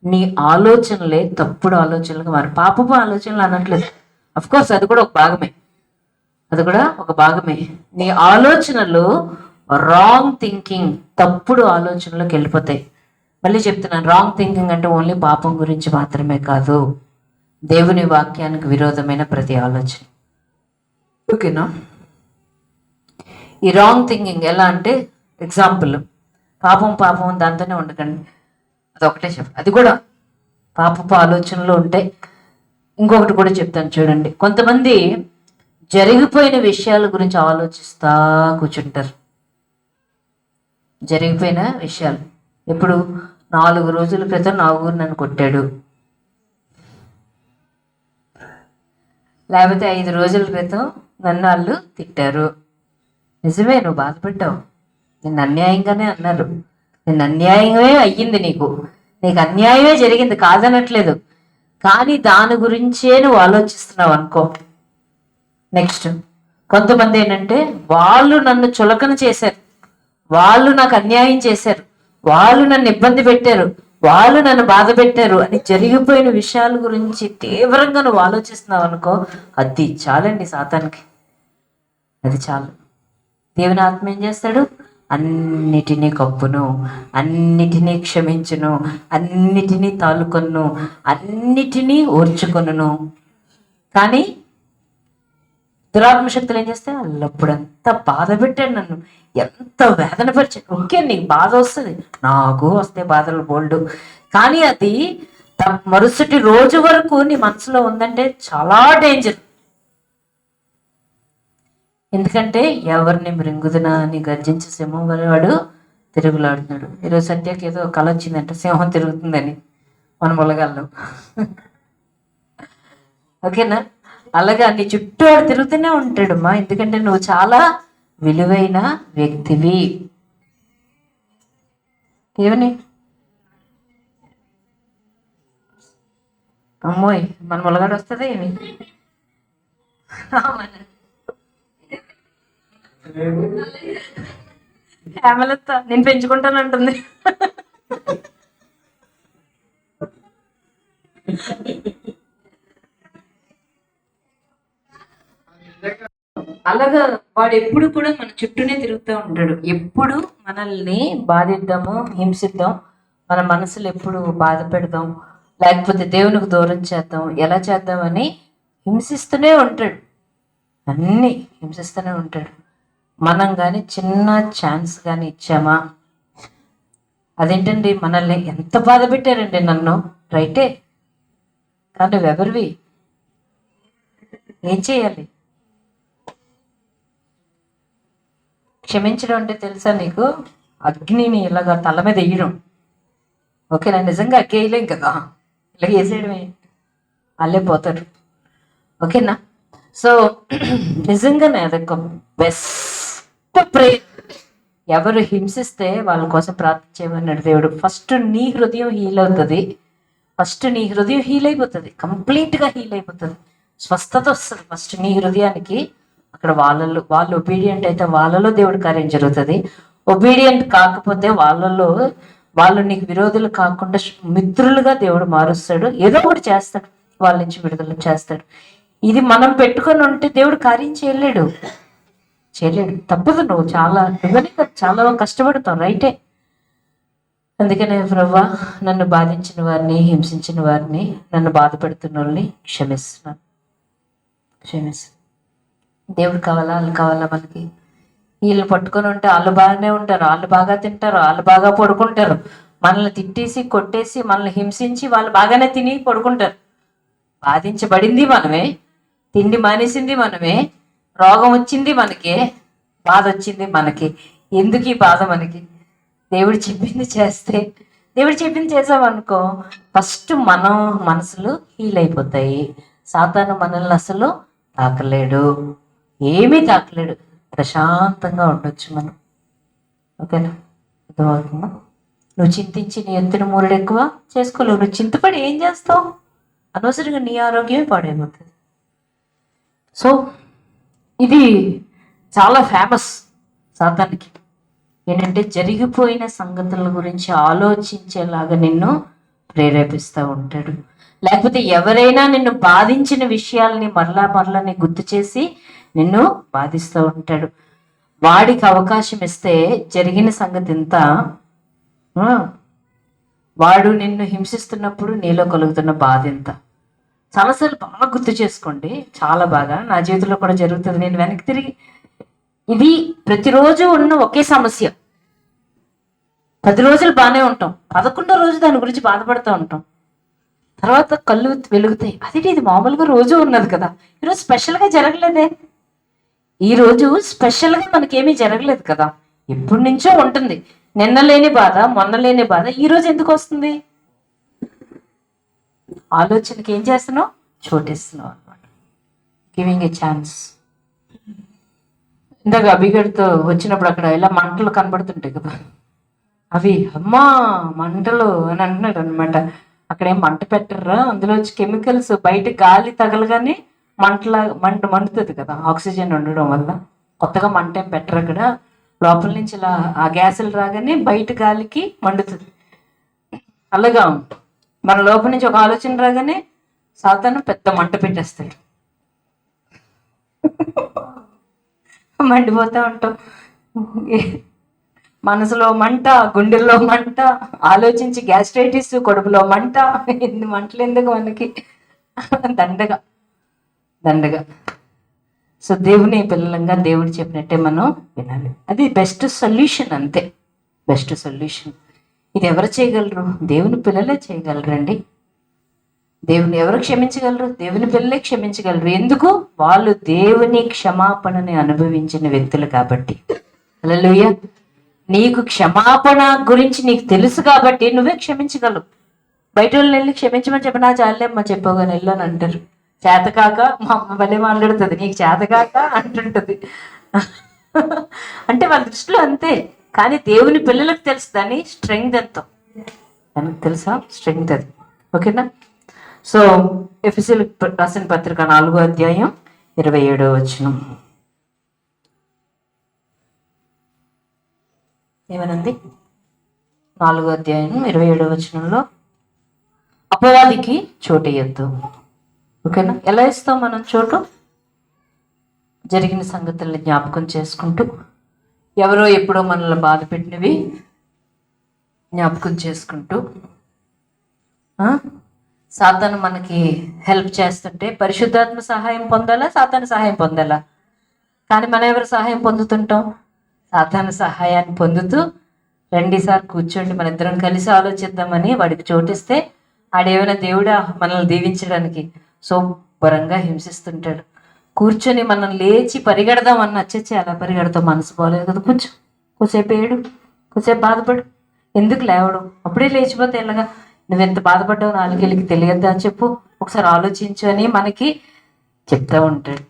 నీ ఆలోచనలే తప్పుడు ఆలోచనలుగా మారు. పాపపు ఆలోచనలు అనట్లేదు, అఫ్కోర్స్ అది కూడా ఒక భాగమే. నీ ఆలోచనలు రాంగ్ థింకింగ్, తప్పుడు ఆలోచనలోకి వెళ్ళిపోతాయి. మళ్ళీ చెప్తున్నాను, రాంగ్ థింకింగ్ అంటే ఓన్లీ పాపం గురించి మాత్రమే కాదు, దేవుని వాక్యానికి విరోధమైన ప్రతి ఆలోచన. ఓకేనా? ఈ రాంగ్ థింకింగ్ ఎలా అంటే, ఎగ్జాంపుల్, పాపం దాంతోనే ఉండకండి, అదొకటే అది కూడా పాపపు ఆలోచనలు ఉంటాయి. ఇంకొకటి కూడా చెప్తాను చూడండి. కొంతమంది జరిగిపోయిన విషయాల గురించి ఆలోచిస్తా కూర్చుంటారు. జరిగిపోయిన విషయాలు, ఇప్పుడు 4 రోజుల క్రితం నా ఊరు నన్ను కొట్టాడు, లేకపోతే 5 రోజుల క్రితం నన్ను వాళ్ళు తిట్టారు. నిజమే, నువ్వు బాధపడ్డావు, నిన్ను అన్యాయంగానే అన్నారు, నిన్ను అన్యాయమే అయ్యింది, నీకు అన్యాయమే జరిగింది కాదనట్లేదు, కానీ దాని గురించే నువ్వు ఆలోచిస్తున్నావు అనుకో. నెక్స్ట్ కొంతమంది ఏంటంటే, వాళ్ళు నన్ను చులకన చేశారు, వాళ్ళు నాకు అన్యాయం చేశారు, వాళ్ళు నన్ను ఇబ్బంది పెట్టారు, వాళ్ళు నన్ను బాధ పెట్టారు అని జరిగిపోయిన విషయాల గురించి తీవ్రంగా నువ్వు ఆలోచిస్తున్నావు అనుకో, అది చాలండి సాతానికి, అది చాలు. దేవుని ఆత్మ ఏం చేస్తాడు? అన్నిటినీ కప్పును, అన్నిటినీ క్షమించును, అన్నిటినీ తాలుకొను, అన్నిటినీ ఓర్చుకొను. కానీ దురాత్మ శక్తులు ఏం చేస్తే, అల్లప్పుడు ఎంత బాధ పెట్టాడు నన్ను, ఎంత వేదన పరిచాడు. ఓకే, నీకు బాధ వస్తుంది, నాకు వస్తే బాధలు బోల్డు, కానీ అది మరుసటి రోజు వరకు నీ మనసులో ఉందంటే చాలా డేంజర్. ఎందుకంటే ఎవరిని మృంగుదునా అని గర్జించే సింహం వల్ల వాడు తిరుగులాడుతున్నాడు. ఈరోజు సత్యకి ఏదో కళ వచ్చిందంటే సింహం తిరుగుతుందని మన మొలగాళ్ళు. ఓకేనా? అలాగా నీ చుట్టూ వాడు తిరుగుతూనే ఉంటాడమ్మా, ఎందుకంటే నువ్వు చాలా విలువైన వ్యక్తివి. ఏమని అమ్మోయ్, మన మొలగాడు వస్తుంది ఏమి? హేమలత నేను పెంచుకుంటానంటుంది. అలాగా వాడు ఎప్పుడు కూడా మన చుట్టూనే తిరుగుతూ ఉంటాడు. ఎప్పుడు మనల్ని బాధిద్దాము, హింసిద్దాం, మన మనసులు ఎప్పుడు బాధ పెడదాం, లేకపోతే దేవునికి దూరం చేద్దాం, ఎలా చేద్దామని హింసిస్తూనే ఉంటాడు, అన్నీ హింసిస్తూనే ఉంటాడు. మనం కానీ చిన్న ఛాన్స్ కానీ ఇచ్చామా, అదేంటండి మనల్ని ఎంత బాధ పెట్టారండి నన్ను, రైటే, కానీ నువ్వెవరివి? ఏం చేయాలి? క్షమించడం అంటే తెలుసా నీకు? అగ్నిని ఇలాగా తల మీద వేయడం. ఓకేనా? నిజంగా అగ్గి వేయలేం కదా, ఇలా వేసేయడమే, వాళ్ళే పోతారు. ఓకేనా? సో నిజంగానే అదొక బెస్ట్ ప్రేయర్. ఎవరు హింసిస్తే వాళ్ళ కోసం ప్రార్థించేమన్నాడు దేవుడు. ఫస్ట్ నీ హృదయం హీల్ అవుతుంది, ఫస్ట్ నీ హృదయం హీల్ అయిపోతుంది, కంప్లీట్గా హీల్ అయిపోతుంది, స్వస్థత వస్తుంది ఫస్ట్ నీ హృదయానికి. అక్కడ వాళ్ళు ఒబీడియంట్ అయితే వాళ్ళలో దేవుడి కార్యం జరుగుతుంది. ఒబీడియంట్ కాకపోతే వాళ్ళు నీకు విరోధులు కాకుండా మిత్రులుగా దేవుడు మారుస్తాడు, ఏదో ఒకటి చేస్తాడు, వాళ్ళ నుంచి విడుదల చేస్తాడు. ఇది మనం పెట్టుకొని ఉంటే దేవుడు కార్యం చేయలేడు. తప్పదు. నువ్వని చాలా కష్టపడతావు, రైటే. అందుకనే ప్రభువా, నన్ను బాధించిన వారిని, హింసించిన వారిని, నన్ను బాధపెడుతున్న వాళ్ళని క్షమిస్తున్నాను. దేవుడు కావాలా? వాళ్ళు కావాలా మనకి? వీళ్ళు పట్టుకొని ఉంటే వాళ్ళు బాగానే ఉంటారు, వాళ్ళు బాగా తింటారు, వాళ్ళు బాగా పడుకుంటారు. మనల్ని తిట్టేసి కొట్టేసి మనల్ని హింసించి వాళ్ళు బాగానే తిని పడుకుంటారు. బాధించబడింది మనమే, తిండి మానేసింది మనమే, రోగం వచ్చింది మనకే, బాధ వచ్చింది మనకి. ఎందుకు ఈ బాధ మనకి? దేవుడు చెప్పింది చేసామనుకో, ఫస్ట్ మనం మనసులు హీల్ అయిపోతాయి. సాతాను మనల్ని అసలు తాకలేడు, ఏమీ తాకలేడు. ప్రశాంతంగా ఉండొచ్చు మనం. ఓకేనా? అర్థమవుతుందా? నువ్వు చింతించి నీ ఎత్తున మూరెడు ఎక్కువ చేసుకోలేవు. నువ్వు చింతపడి ఏం చేస్తావు? అనవసరంగా నీ ఆరోగ్యమే పాడైపోతుంది. సో ఇది చాలా ఫేమస్ సాతానికి. ఏంటంటే జరిగిపోయిన సంగతుల గురించి ఆలోచించేలాగా నిన్ను ప్రేరేపిస్తూ ఉంటాడు. లేకపోతే ఎవరైనా నిన్ను బాధించిన విషయాల్ని మరలా నీ గుర్తు చేసి నిన్ను బాధిస్తూ ఉంటాడు. వాడికి అవకాశం ఇస్తే జరిగిన సంగతి ఇంత, వాడు నిన్ను హింసిస్తున్నప్పుడు నీలో కలుగుతున్న బాధ ఎంత. చాలాసార్లు బాగా గుర్తు చేసుకోండి, చాలా బాగా. నా జీవితంలో కూడా జరుగుతుంది. నేను వెనక్కి తిరిగి, ఇది ప్రతిరోజు ఉన్న ఒకే సమస్య. 10 రోజులు బాగానే ఉంటాం, 11వ రోజు దాని గురించి బాధపడుతూ ఉంటాం. తర్వాత కళ్ళు వెలుగుతాయి, అదేంటి ఇది మామూలుగా రోజు ఉన్నది కదా, ఈరోజు స్పెషల్గా జరగలేదే, ఈరోజు స్పెషల్గా మనకేమీ జరగలేదు కదా, ఎప్పటి నుంచో ఉంటుంది. నిన్న లేని బాధ, మొన్న లేని బాధ ఈరోజు ఎందుకు వస్తుంది? ఆలోచనకి ఏం చేస్తున్నావు? చోటిస్తున్నావు అనమాట. Giving a chance. ఇందాక అభిగడితో వచ్చినప్పుడు అక్కడ ఇలా మంటలు కనబడుతుంటాయి కదా, అవి అమ్మా మంటలు అని అంటున్నాడు అనమాట. అక్కడేం మంట పెట్టర్రా, అందులో వచ్చి కెమికల్స్ బయట గాలి తగలగానే మండుతుంది కదా, ఆక్సిజన్ ఉండడం వల్ల. కొత్తగా మంట ఏం పెట్టరు అక్కడ, లోపల నుంచి ఇలా ఆ గ్యాసులు రాగానే బయట గాలికి మండుతుంది. అలాగా మన లోపల నుంచి ఒక ఆలోచన రాగానే సాతాను పెద్ద మంట పెట్టేస్తాడు. మండిపోతూ ఉంటాం, మనసులో మంట, గుండెల్లో మంట, ఆలోచించి గ్యాస్ట్రైటిస్, కడుపులో మంట. ఎన్ని మంటలు ఎందుకు మనకి? దండగా. సో దేవుని పిల్లలంగా దేవుడు చెప్పినట్టే మనం వినాలి. అది బెస్ట్ సొల్యూషన్, అంతే బెస్ట్ సొల్యూషన్. ఇది ఎవరు చేయగలరు? దేవుని పిల్లలే చేయగలరండి. దేవుని ఎవరు క్షమించగలరు? దేవుని పిల్లలే క్షమించగలరు. ఎందుకు? వాళ్ళు దేవుని క్షమాపణని అనుభవించిన వ్యక్తులు కాబట్టి. హల్లెలూయా. నీకు క్షమాపణ గురించి నీకు తెలుసు కాబట్టి నువ్వే క్షమించగలవు. బయట వాళ్ళని వెళ్ళి క్షమించమని చెప్పి, నా చాలేమ్మా చెప్పగానే వెళ్ళు అని అంటారు. చేతకాక మా అమ్మ భలే మాట్లాడుతుంది, నీకు చేతకాక అంటుంటుంది. అంటే వాళ్ళ దృష్టిలో అంతే. కానీ దేవుని పిల్లలకు తెలుసు దాని స్ట్రెంగ్త్ ఎంతో. దానికి తెలుసా స్ట్రెంగ్త్ అది. ఓకేనా? సో ఎఫెసీయులకు రాసిన పత్రిక 4వ అధ్యాయం 27వ వచనం ఏమనంది? 4వ అధ్యాయం 27వ వచనంలో, అపవాదికి చోటు ఇయ్యొద్దు. ఓకేనా? ఎలా ఇస్తాం మనం చోటు? జరిగిన సంగతుల్ని జ్ఞాపకం చేసుకుంటూ, ఎవరో ఎప్పుడో మనల్ని బాధ పెట్టినవి జ్ఞాపకం చేసుకుంటూ, సాతాను మనకి హెల్ప్ చేస్తుంటే పరిశుద్ధాత్మ సహాయం పొందాలా, సాతాను సహాయం పొందాలా? కానీ మనం ఎవరు సహాయం పొందుతుంటాం? సాతాను సహాయాన్ని పొందుతూ, రెండుసార్లు కూర్చోండి మన ఇద్దరం కలిసి ఆలోచిద్దామని వాడికి చోటిస్తే, ఆడేమైనా దేవుడా మనల్ని దీవించడానికి శుభ్రంగా హింసిస్తుంటాడు. కూర్చొని మనం లేచి పరిగెడదాం అన్న వచ్చేసి అలా పరిగెడతాం, మనసు పోలేదు కదా, కొంచెంసేపు ఏడు, కొంచెంసేపు బాధపడు, ఎందుకు లేవడం, అప్పుడే లేచిపోతే ఎలాగా, నువ్వెంత బాధపడ్డావు నాలుగేళ్ళకి తెలియద్దా అని చెప్పు, ఒకసారి ఆలోచించు అని మనకి చెప్తా ఉంటాడు.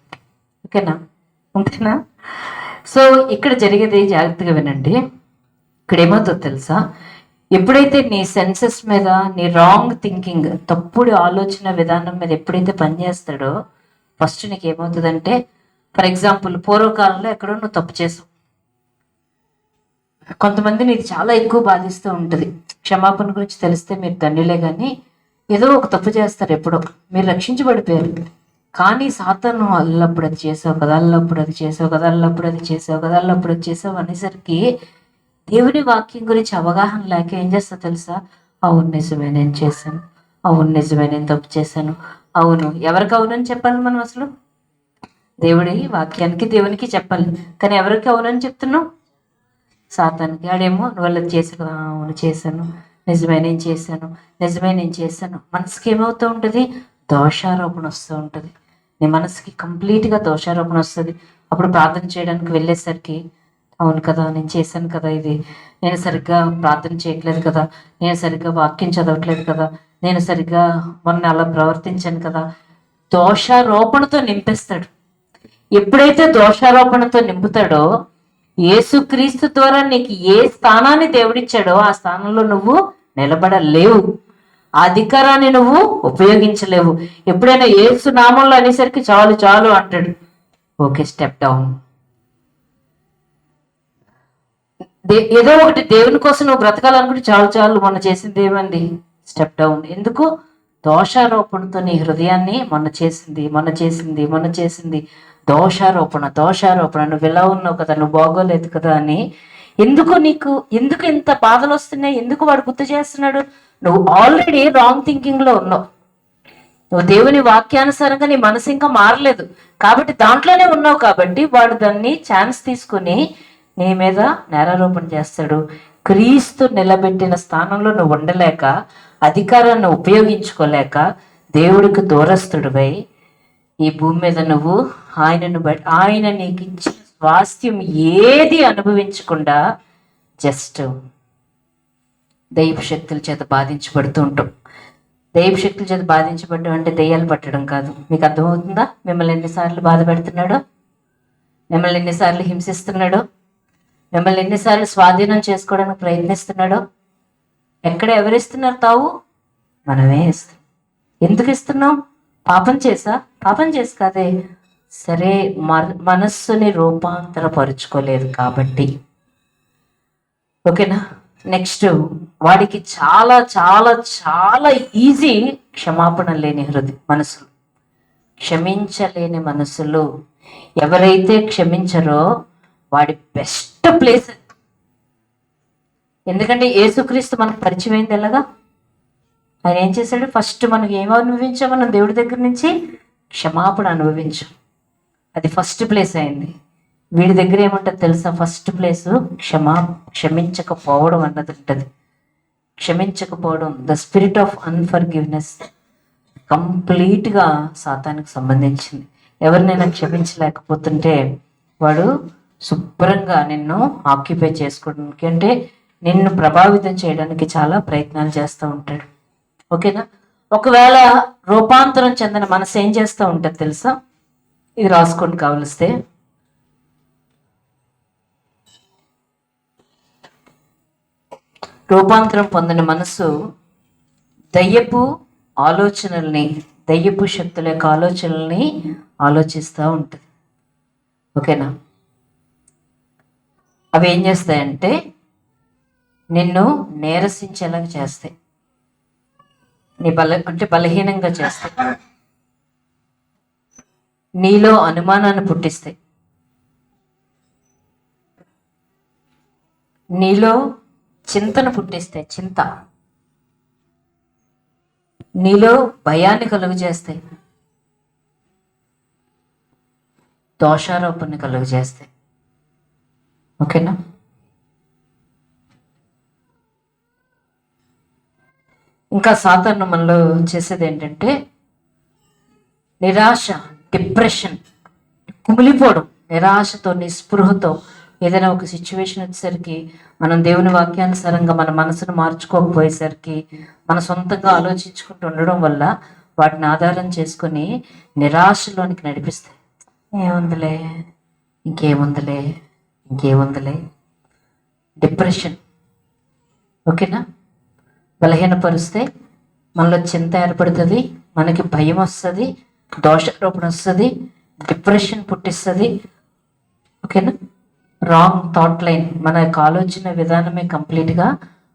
ఓకేనా, ఓకేనా. సో ఇక్కడ జరిగేది జాగ్రత్తగా వినండి. ఇక్కడ ఏమవుతుందో తెలుసా, ఎప్పుడైతే నీ సెన్సెస్ మీద, నీ రాంగ్ థింకింగ్, తప్పుడు ఆలోచన విధానం మీద ఎప్పుడైతే పనిచేస్తాడో ఫస్ట్ నీకు ఏమవుతుందంటే, ఫర్ ఎగ్జాంపుల్ పూర్వకాలంలో ఎక్కడో నువ్వు తప్పు చేసావు, కొంతమందిని ఇది చాలా ఎక్కువ బాధిస్తూ ఉంటుంది. క్షమాపణ గురించి తెలిస్తే మీరు ధన్యులే, కానీ ఏదో ఒక తప్పు చేస్తారు ఎప్పుడో, మీరు రక్షించబడిపోయారు, కానీ సాతాను అల్లప్పుడు అది చేసావు కదా, అల్లప్పుడు అది చేసావు కదా, అల్లప్పుడు అది చేసావు కదా, అల్లప్పుడు అది చేసావు అనేసరికి దేవుని వాక్యం గురించి అవగాహన లేక ఏం చేస్తా తెలుసా, అవును నిజమే నేను చేశాను, అవును నిజమే నేను తప్పు చేశాను, అవును. ఎవరికి అవునని చెప్పాలి మనం అసలు? దేవుడి వాక్యానికి, దేవునికి చెప్పాలి, కానీ ఎవరికి అవునని చెప్తున్నావు? సాతానికి. ఆడేమో నువ్వు అలా చేసావు కదా, అవును చేశాను, నిజమే నేను చేశాను, నిజమే నేను చేశాను. మనసుకి ఏమవుతూ ఉంటుంది, దోషారోపణ వస్తూ ఉంటుంది. నీ మనసుకి కంప్లీట్గా దోషారోపణ వస్తుంది. అప్పుడు ప్రార్థన చేయడానికి వెళ్ళేసరికి, అవును కదా నేను చేశాను కదా, ఇది నేను సరిగ్గా ప్రార్థన చేయట్లేదు కదా, నేను సరిగ్గా వాక్యం చదవట్లేదు కదా, నేను సరిగ్గా మొన్న అలా ప్రవర్తించాను కదా, దోషారోపణతో నింపేస్తాడు. ఎప్పుడైతే దోషారోపణతో నింపుతాడో, యేసుక్రీస్తు ద్వారా నీకు ఏ స్థానాన్ని దేవుడిచ్చాడో ఆ స్థానంలో నువ్వు నిలబడలేవు, ఆ అధికారాన్ని నువ్వు ఉపయోగించలేవు. ఎప్పుడైనా యేసు నామంలో అనేసరికి చాలు చాలు అంటాడు, ఓకే స్టెప్ డౌన్. ఏదో ఒకటి దేవుని కోసం నువ్వు బ్రతకాలనుకుంటే చాలు చాలు, మొన్న చేసింది ఏమండి, స్టెప్ డౌన్. ఎందుకు? దోషారోపణతో నీ హృదయాన్ని మొన్న చేసింది దోషారోపణ, నువ్వు ఎలా ఉన్నావు కదా, నువ్వు బాగోలేదు కదా అని. ఎందుకు ఇంత బాధలు వస్తున్నాయి, ఎందుకు వాడు గుర్తు చేస్తున్నాడు? నువ్వు ఆల్రెడీ రాంగ్ థింకింగ్ లో ఉన్నావు, నువ్వు దేవుని వాక్యానుసారంగా నీ మనసు ఇంకా మారలేదు కాబట్టి దాంట్లోనే ఉన్నావు, కాబట్టి వాడు దాన్ని ఛాన్స్ తీసుకుని నీ మీద నేరారోపణ చేస్తాడు. క్రీస్తు నిలబెట్టిన స్థానంలో నువ్వు ఉండలేక, అధికారాన్ని ఉపయోగించుకోలేక, దేవుడికి దూరస్తుడిపై ఈ భూమి మీద నువ్వు ఆయన నీకు ఇచ్చిన స్వాస్థ్యం ఏది అనుభవించకుండా జస్ట్ దైవ శక్తుల చేత బాధించబడుతూ ఉంటాం. దైవ శక్తుల చేత బాధించబడడం అంటే దెయ్యాలు పట్టడం కాదు. మీకు అర్థమవుతుందా? మిమ్మల్ని ఎన్నిసార్లు బాధ పెడుతున్నాడో, మిమ్మల్ని ఎన్నిసార్లు హింసిస్తున్నాడో, మిమ్మల్ని ఎన్నిసార్లు స్వాధీనం చేసుకోవడానికి ప్రయత్నిస్తున్నాడో. ఎక్కడ ఎవరిస్తున్నారు తావు? మనమే ఇస్తాం. ఎందుకు ఇస్తున్నాం? పాపం చేసి కాదే, సరే మనస్సుని రూపాంతరపరుచుకోలేదు కాబట్టి. ఓకేనా. నెక్స్ట్, వాడికి చాలా చాలా చాలా ఈజీ క్షమాపణ లేని మనసులు, క్షమించలేని మనసులు. ఎవరైతే క్షమించరో వాడి బెస్ట్ ప్లేస్. ఎందుకంటే యేసుక్రీస్తు మనకు పరిచయం అయింది ఎలాగా? ఆయన ఏం చేశాడు? ఫస్ట్ మనకి ఏం అనుభవించాం? మనం దేవుడి దగ్గర నుంచి క్షమాపణ అనుభవించాం. అది ఫస్ట్ ప్లేస్ అయింది. వీడి దగ్గర ఏముంటుంది తెలుసా? ఫస్ట్ ప్లేస్ క్షమించకపోవడం అన్నది ఉంటుంది. క్షమించకపోవడం, ద స్పిరిట్ ఆఫ్ అన్ఫర్గివ్నెస్ కంప్లీట్గా సాతానికి సంబంధించింది. ఎవరినైనా క్షమించలేకపోతుంటే వాడు శుభ్రంగా నిన్ను ఆక్యుపై చేసుకోవడానికి, అంటే నిన్ను ప్రభావితం చేయడానికి చాలా ప్రయత్నాలు చేస్తూ ఉంటాడు. ఓకేనా. ఒకవేళ రూపాంతరం చెందిన మనసు ఏం చేస్తూ ఉంటుంది తెలుసా? ఇది రాసుకోండి కావలిస్తే. రూపాంతరం పొందిన మనసు దయ్యపు ఆలోచనల్ని, దయ్యపు శక్తుల యొక్క ఆలోచనల్ని ఆలోచిస్తూ ఉంటుంది. ఓకేనా. అవి ఏం చేస్తాయంటే నిన్ను నీరసించేలాగా చేస్తాయి, నీ బలహీనంగా చేస్తాయి, నీలో అనుమానాన్ని పుట్టిస్తాయి, నీలో చింతను పుట్టిస్తాయి, నీలో భయాన్ని కలుగు చేస్తాయి, దోషారోపణని కలుగు చేస్తాయి. ఓకేనా. ఇంకా సాధారణ మనలో చేసేది ఏంటంటే నిరాశ, డిప్రెషన్, కుమిలిపోవడం, నిరాశతో, నిస్పృహతో, ఏదైనా ఒక సిచ్యువేషన్ వచ్చేసరికి మనం దేవుని వాక్యానుసారంగా మన మనసును మార్చుకోకపోయేసరికి మన సొంతంగా ఆలోచించుకుంటూ ఉండడం వల్ల వాటిని ఆధారం చేసుకొని నిరాశలోనికి నడిపిస్తాయి. ఏముందిలే, ఇంకేముందిలే, ఇంకేముందిలే, డిప్రెషన్. ఓకేనా? బలహీనపరిస్తే మనలో చింత ఏర్పడుతుంది, మనకి భయం వస్తుంది, దోషారోపణ వస్తుంది, డిప్రెషన్ పుట్టిస్తుంది. ఓకేనా? రాంగ్ థాట్ లైన్, మన యొక్క ఆలోచన విధానమే కంప్లీట్గా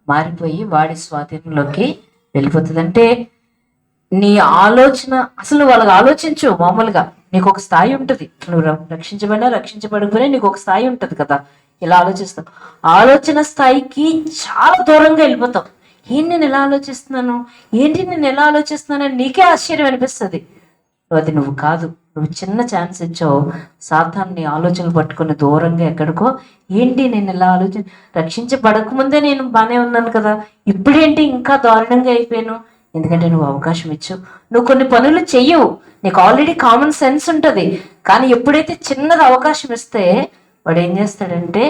మారిపోయి వాడి స్వాధీనంలోకి వెళ్ళిపోతుంది. అంటే నీ ఆలోచన అసలు వాళ్ళకి ఆలోచించు. మామూలుగా నీకు ఒక స్థాయి ఉంటుంది, నువ్వు రక్షించబడినా రక్షించబడిపోయినా నీకు ఒక స్థాయి ఉంటుంది కదా, ఇలా ఆలోచిస్తావు. ఆలోచన స్థాయికి చాలా దూరంగా వెళ్ళిపోతావు. ఏంటి నేను ఎలా ఆలోచిస్తున్నాను, ఏంటి నేను ఎలా ఆలోచిస్తున్నానని నీకే ఆశ్చర్యం అనిపిస్తుంది. అది నువ్వు కాదు. నువ్వు చిన్న ఛాన్స్ ఇచ్చావు, సాతాను నీ ఆలోచనలు పట్టుకుని దూరంగా ఎక్కడికో. ఏంటి నేను ఎలా రక్షించబడకముందే నేను బాగానే ఉన్నాను కదా, ఇప్పుడేంటి ఇంకా దారుణంగా అయిపోయాను? ఎందుకంటే నువ్వు అవకాశం ఇచ్చావు. నువ్వు కొన్ని పనులు చెయ్యవు, నీకు ఆల్రెడీ కామన్ సెన్స్ ఉంటుంది. కానీ ఎప్పుడైతే చిన్నది అవకాశం ఇస్తే వాడు ఏం చేస్తాడంటే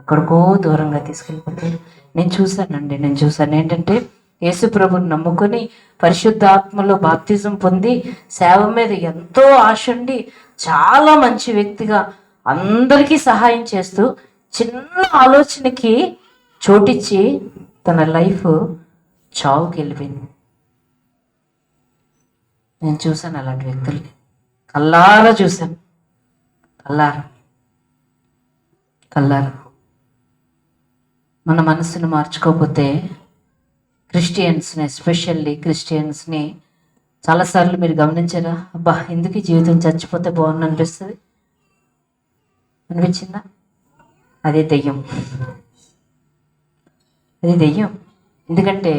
ఎక్కడికో దూరంగా తీసుకెళ్ళిపోతాడు. నేను చూశాను ఏంటంటే యేసు ప్రభుని నమ్ముకొని పరిశుద్ధాత్మలో బాప్తిజం పొంది సేవ మీద ఎంతో ఆశ ఉండి చాలా మంచి వ్యక్తిగా అందరికీ సహాయం చేస్తూ చిన్న ఆలోచనకి చోటిచ్చి తన లైఫ్ చావుకి వెళ్ళిపోయింది. నేను చూశాను అలాంటి వ్యక్తుల్ని, కల్లారా చూశాను, కల్లారా. మన మనసును మార్చుకోకపోతే క్రిస్టియన్స్ని, ఎస్పెషల్లీ క్రిస్టియన్స్ని చాలాసార్లు మీరు గమనించారా? అబ్బా, ఎందుకు ఈ జీవితం చచ్చిపోతే బాగుంది అనిపించిందా? అదే దెయ్యం. ఎందుకంటే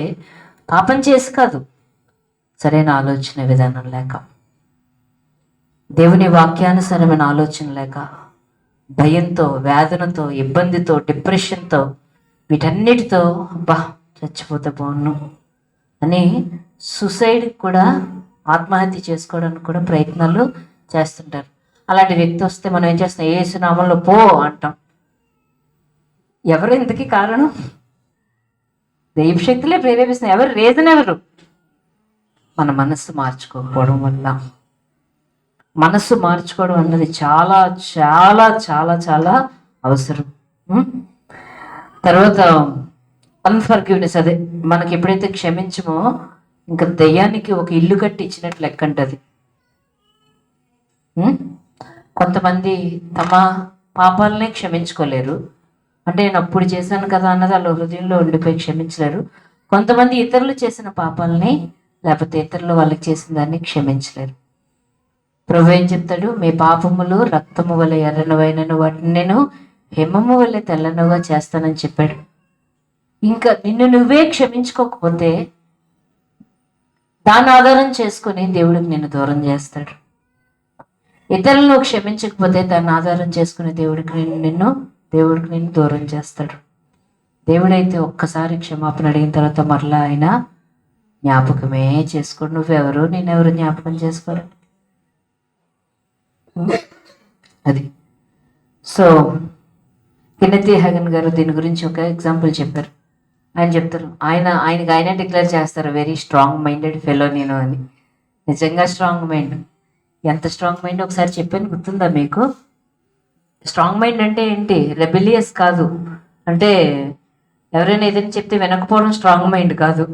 పాపం చేసి కాదు, సరైన ఆలోచన విధానం లేక, దేవుని వాక్యానుసారమైన ఆలోచన లేక, భయంతో, వేదనతో, ఇబ్బందితో, డిప్రెషన్తో, వీటన్నిటితో అబ్బా చచ్చిపోతే బాగున్ను అని సూసైడ్కి కూడా, ఆత్మహత్య చేసుకోవడానికి కూడా ప్రయత్నాలు చేస్తుంటారు. అలాంటి వ్యక్తి వస్తే మనం ఏం చేస్తాం? యేసు నామంలో పో అంటాం. ఎవరు ఇంతకీ కారణం? దైవ శక్తులే ప్రేరేపిస్తున్నాయి. ఎవరు రీజన్? ఎవరు? మన మనస్సు మార్చుకోకపోవడం వల్ల. మనస్సు మార్చుకోవడం అన్నది చాలా చాలా చాలా చాలా అవసరం. తర్వాత అన్ఫర్గివ్నెస్, అదే మనకి ఎప్పుడైతే క్షమించమో ఇంకా దయ్యానికి ఒక ఇల్లు కట్టి ఇచ్చినట్లు లెక్కంటది. కొంతమంది తమ పాపాలనే క్షమించుకోలేరు, అంటే నేను అప్పుడు చేశాను కదా అన్నది వాళ్ళ హృదయంలో ఉండిపోయి క్షమించలేరు. కొంతమంది ఇతరులు చేసిన పాపాలని, లేకపోతే ఇతరులు వాళ్ళకి చేసిన దాన్ని క్షమించలేరు. ప్రభు ఏం చెప్తాడు? మీ పాపములు రక్తము వలె ఎర్రనవైనను వాటిని నేను హిమము వలె తెల్లనుగా చేస్తానని చెప్పాడు. ఇంకా నిన్ను నువ్వే క్షమించుకోకపోతే దాన్ని ఆధారం చేసుకొని దేవుడికి నిన్ను దూరం చేస్తాడు. ఇతరులను క్షమించకపోతే దాన్ని ఆధారం చేసుకుని దేవుడికి నిన్ను దూరం చేస్తాడు. దేవుడైతే ఒక్కసారి క్షమాపణ అడిగిన తర్వాత మరలా ఆయన జ్ఞాపకమే చేసుకోడు. నువ్వెవరు, నేనెవరు జ్ఞాపకం చేసుకోరు. అది. సో కెన్నెత్ హ్యాగన్ గారు దీని గురించి ఒక ఎగ్జాంపుల్ చెప్పారు. ఆయన చెప్తారు, ఆయనకి డిక్లేర్ చేస్తారు, వెరీ స్ట్రాంగ్ మైండెడ్ ఫెలో నేను అని. నిజంగా స్ట్రాంగ్ మైండ్. ఎంత స్ట్రాంగ్ మైండ్ ఒకసారి చెప్పాను, గుర్తుందా మీకు? స్ట్రాంగ్ మైండ్ అంటే ఏంటి? రెబిలియస్ కాదు. అంటే ఎవరైనా ఏదైనా చెప్తే వినకపోవడం స్ట్రాంగ్ మైండ్ కాదు.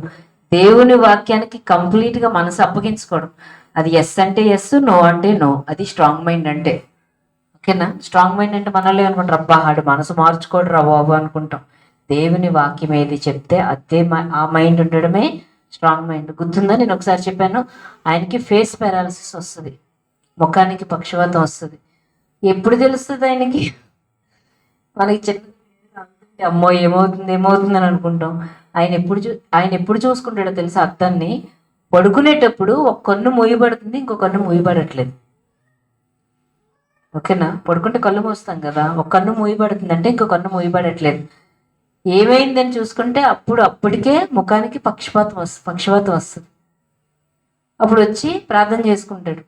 దేవుని వాక్యానికి కంప్లీట్గా మనసు అప్పగించుకోవడం. అది ఎస్ అంటే ఎస్, నో అంటే నో. అది స్ట్రాంగ్ మైండ్ అంటే. ఓకేనా? స్ట్రాంగ్ మైండ్ అంటే మనలో అనుకుంటారు, అబ్బా ఆడు మనసు మార్చుకోడు రా బాబు అనుకుంటాం. దేవుని వాక్యం ఏది చెప్తే అదే ఆ మైండ్ ఉండడమే స్ట్రాంగ్ మైండ్. గుర్తుందా? నేను ఒకసారి చెప్పాను, ఆయనకి ఫేస్ పారాలసిస్ వస్తుంది, ముఖానికి పక్షవాతం వస్తుంది. ఎప్పుడు తెలుస్తుంది ఆయనకి? మనకి చిన్న అమ్మో ఏమవుతుంది అని అనుకుంటాం. ఆయన ఎప్పుడు చూసుకుంటాడో తెలుసా? అద్దాన్ని పడుకునేటప్పుడు ఒక కన్ను మూయబడుతుంది, ఇంకో కన్ను మూయబడట్లేదు. ఓకేనా? పడుకుంటే కళ్ళు మూస్తాం కదా, ఒక కన్ను మూయబడుతుంది అంటే ఇంకో కన్ను మూయబడట్లేదు. ఏమైందని చూసుకుంటే అప్పటికే ముఖానికి పక్షవాతం వస్తుంది. అప్పుడు వచ్చి ప్రార్థన చేసుకుంటాడు.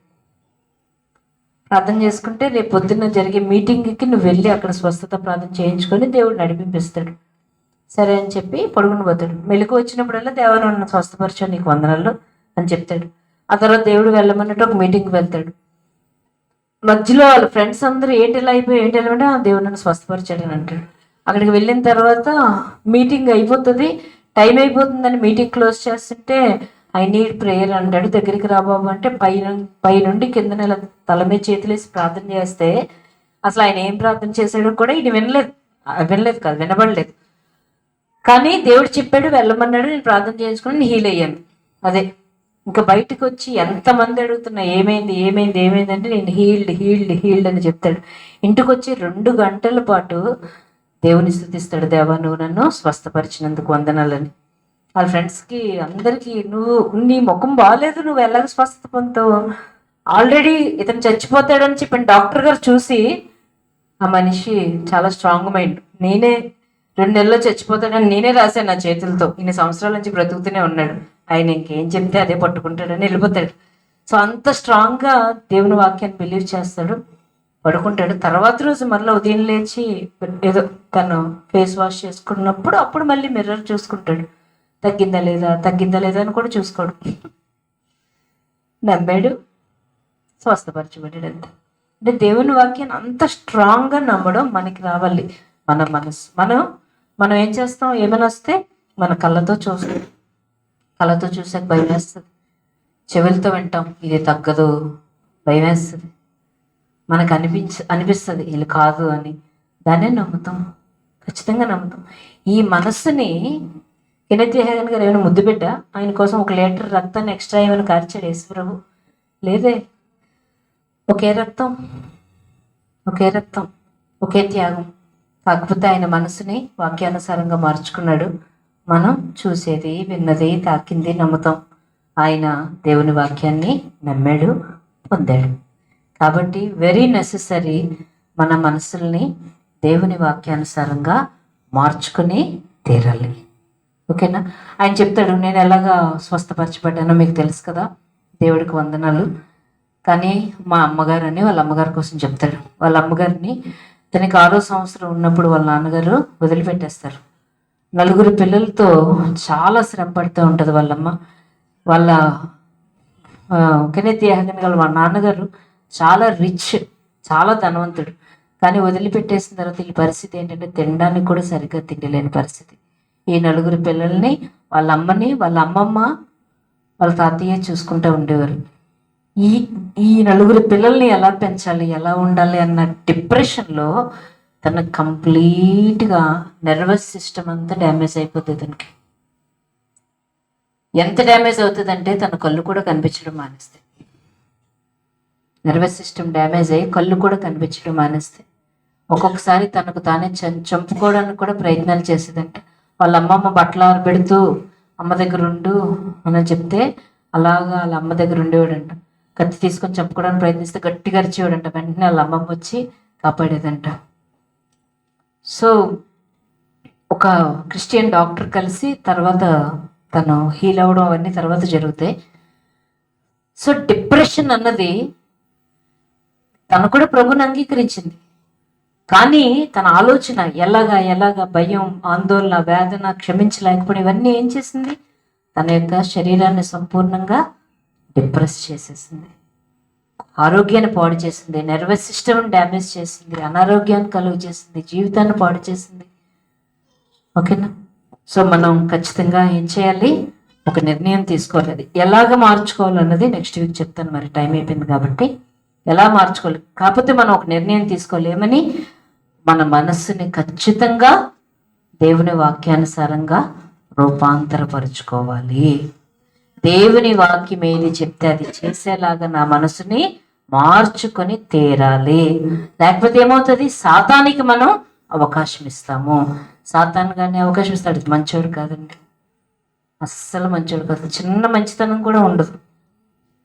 ప్రార్థన చేసుకుంటే రేపు పొద్దున్న జరిగే మీటింగ్కి నువ్వు వెళ్ళి అక్కడ స్వస్థత ప్రార్థన చేయించుకొని దేవుడు నడిపింపిస్తాడు. సరే అని చెప్పి పడుకుని పోతాడు. మెలకు వచ్చినప్పుడల్లా దేవా నన్ను స్వస్థపరిచాడు, నీకు వందనాలు అని చెప్తాడు. ఆ తర్వాత దేవుడు వెళ్ళమన్నట్టు ఒక మీటింగ్కి వెళ్తాడు. మధ్యలో వాళ్ళ ఫ్రెండ్స్ అందరూ ఏంటి ఇలా అయిపోయి ఏంటి ఎలా అంటే దేవుడు నన్ను స్వస్థపరిచాడు అని అంటాడు. అక్కడికి వెళ్ళిన తర్వాత మీటింగ్ అయిపోతుంది, టైం అయిపోతుందని మీటింగ్ క్లోజ్ చేస్తుంటే ఐ నీడ్ ప్రేయర్ అంటాడు. దగ్గరికి రాబాబు అంటే పైనుండి కింద నెల తల మీద చేతులేసి ప్రార్థన చేస్తే అసలు ఆయన ఏం ప్రార్థన చేశాడో కూడా ఈయన వినలేదు కాదు, వినబడలేదు. కానీ దేవుడు చెప్పాడు, వెళ్ళమన్నాడు, నేను ప్రార్థన చేసుకుని నేను హీల్ అయ్యాను. అదే ఇంకా బయటకు వచ్చి ఎంతమంది అడుగుతున్నా ఏమైంది అంటే నేను హీల్డ్ అని చెప్తాడు. ఇంటికి వచ్చి 2 గంటల పాటు దేవుని స్తుతిస్తాడు, దేవా నువ్వు నన్ను స్వస్థపరిచినందుకు వందనాలని. వాళ్ళ ఫ్రెండ్స్కి అందరికీ నీ ముఖం బాగాలేదు, నువ్వు ఎలాగ స్వస్థత పొందుతావు, ఆల్రెడీ ఇతను చచ్చిపోతాడని చెప్పిన డాక్టర్ గారు చూసి ఆ మనిషి చాలా స్ట్రాంగ్ మైండ్, నేనే 2 నెలల్లో చచ్చిపోతాడని నేనే రాశాను నా చేతులతో, ఇన్ని సంవత్సరాల నుంచి బ్రతుకుతూనే ఉన్నాడు, ఆయన ఇంకేం చెప్తే అదే పట్టుకుంటాడని వెళ్ళిపోతాడు. సో అంత స్ట్రాంగ్గా దేవుని వాక్యాన్ని బిలీవ్ చేస్తాడు, పడుకుంటాడు. తర్వాత రోజు మళ్ళీ ఉదయం లేచి ఏదో తను ఫేస్ వాష్ చేసుకున్నప్పుడు అప్పుడు మళ్ళీ మిర్రర్ చూసుకుంటాడు, తగ్గిందా లేదా అని కూడా చూసుకోడు. నమ్మాడు, స్వస్థపరచబడ్డాడు. అంతే. అంటే దేవుని వాక్యాన్ని అంత స్ట్రాంగ్గా నమ్మడం మనకి రావాలి. మన మనసు మనం ఏం చేస్తాం, ఏమైనా వస్తే మన కళ్ళతో చూసాక భయం వేస్తుంది, చెవులతో వింటాం ఇది తగ్గదు, భయం వేస్తుంది, మనకు అనిపిస్తుంది వీళ్ళు కాదు అని, దాన్నే నమ్ముతాం, ఖచ్చితంగా నమ్ముతాం. ఈ మనస్సుని కెనెత్ హేగన్ గారు ఏమైనా ముద్దు బిడ్డ ఆయన కోసం 1 లీటర్ రక్తాన్ని ఎక్స్ట్రా ఏమైనా కార్చాడు యేసుప్రభు? లేదే. ఒకే రక్తం, ఒకే త్యాగం. కాకపోతే ఆయన మనసుని వాక్యానుసారంగా మార్చుకున్నాడు. మనం చూసేది, విన్నది, తాకింది నమ్ముతాం. ఆయన దేవుని వాక్యాన్ని నమ్మాడు, పొందాడు. కాబట్టి వెరీ నెసెసరీ మన మనసుల్ని దేవుని వాక్యానుసారంగా మార్చుకుని తీరాలి. ఓకేనా? ఆయన చెప్తాడు, నేను ఎలాగా స్వస్థపరచబడ్డానో మీకు తెలుసు కదా, దేవుడికి వందనాలు. కానీ మా అమ్మగారు అని వాళ్ళ అమ్మగారి కోసం చెప్తాడు. వాళ్ళ అమ్మగారిని తనకి 6వ సంవత్సరం ఉన్నప్పుడు వాళ్ళ నాన్నగారు వదిలిపెట్టేస్తారు. 4 పిల్లలతో చాలా శ్రమ పడుతూ ఉంటుంది వాళ్ళమ్మ. వాళ్ళ కెనెత్ హేగన్ గారు వాళ్ళ నాన్నగారు చాలా రిచ్, చాలా ధనవంతుడు. కానీ వదిలిపెట్టేసిన తర్వాత వీళ్ళ పరిస్థితి ఏంటంటే తినడానికి కూడా సరిగ్గా తిండిలేని పరిస్థితి. ఈ 4 పిల్లల్ని వాళ్ళ అమ్మని, వాళ్ళ అమ్మమ్మ, వాళ్ళ తాతయ్య చూసుకుంటూ ఉండేవారు. ఈ 4 పిల్లల్ని ఎలా పెంచాలి, ఎలా ఉండాలి అన్న డిప్రెషన్లో తన కంప్లీట్గా నర్వస్ సిస్టమ్ అంతా డ్యామేజ్ అయిపోతుంది. తనకి ఎంత డ్యామేజ్ అవుతుందంటే తన కళ్ళు కూడా కనిపించడం మానేస్తాయి. నర్వస్ సిస్టమ్ డ్యామేజ్ అయ్యి కళ్ళు కూడా కనిపించడం మానేస్తాయి. ఒక్కొక్కసారి తనకు తానే చంపుకోవడానికి కూడా ప్రయత్నాలు చేసేదంట. వాళ్ళ అమ్మమ్మ బట్టలు ఆరబెడుతూ అమ్మ దగ్గర ఉండు అని చెప్తే అలాగా వాళ్ళ అమ్మ దగ్గర ఉండేవాడంట. కత్తి తీసుకొని చంపుకోవడానికి ప్రయత్నిస్తే గట్టిగా అరిచేవాడంట. వెంటనే వాళ్ళ అమ్మమ్మ వచ్చి కాపాడేదంట. సో ఒక క్రిస్టియన్ డాక్టర్ కలిసి తర్వాత తను హీల్ అవ్వడం అవన్నీ తర్వాత జరుగుతాయి. సో డిప్రెషన్ అన్నది తను కూడా ప్రభుని అంగీకరించింది, కానీ తన ఆలోచన ఎలాగా భయం, ఆందోళన, వేదన, క్షమించలేకపోవడం ఇవన్నీ ఏం చేసింది, తన యొక్క శరీరాన్ని సంపూర్ణంగా డిప్రెస్ చేసేసింది, ఆరోగ్యాన్ని పాడు చేసింది, నర్వస్ సిస్టమ్ డ్యామేజ్ చేసింది, అనారోగ్యాన్ని కలుగు చేసింది, జీవితాన్ని పాడు చేసింది. ఓకేనా? సో మనం ఖచ్చితంగా ఏం చేయాలి, ఒక నిర్ణయం తీసుకోవాలి. అది ఎలాగ మార్చుకోవాలన్నది నెక్స్ట్ వీక్ చెప్తాను. మరి టైం అయిపోయింది కాబట్టి ఎలా మార్చుకోవాలి. కాకపోతే మనం ఒక నిర్ణయం తీసుకోవాలి, ఏమని, మన మనస్సుని ఖచ్చితంగా దేవుని వాక్యానుసారంగా రూపాంతరపరుచుకోవాలి. దేవుని వాక్యం ఏది చెప్తే అది చేసేలాగా నా మనసుని మార్చుకొని తీరాలి. లేకపోతే ఏమవుతుంది, సాతానికి మనం అవకాశం ఇస్తాము. సాతాను కానీ అవకాశం ఇస్తాడు, మంచోడు కాదండి, అస్సలు మంచోడు కాదు. చిన్న మంచితనం కూడా ఉండదు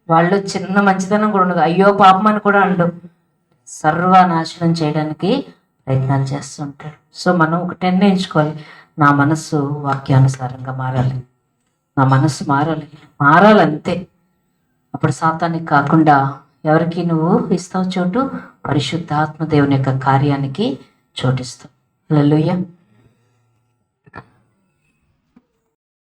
వాళ్ళు, చిన్న మంచితనం కూడా ఉండదు, అయ్యో పాపం అని కూడా ఉండవు. సర్వనాశనం చేయడానికి ప్రయత్నాలు చేస్తుంటాడు. సో మనం ఒకటి నిర్ణయించుకోవాలి, నా మనస్సు వాక్యానుసారంగా మారాలి, నా మనస్సు మారాలి అంతే. అప్పుడు సాతానికి కాకుండా ఎవరికి నువ్వు ఇస్తావు చోటు? పరిశుద్ధాత్మ దేవుని యొక్క కార్యానికి చోటిస్తావు. హల్లెలూయా.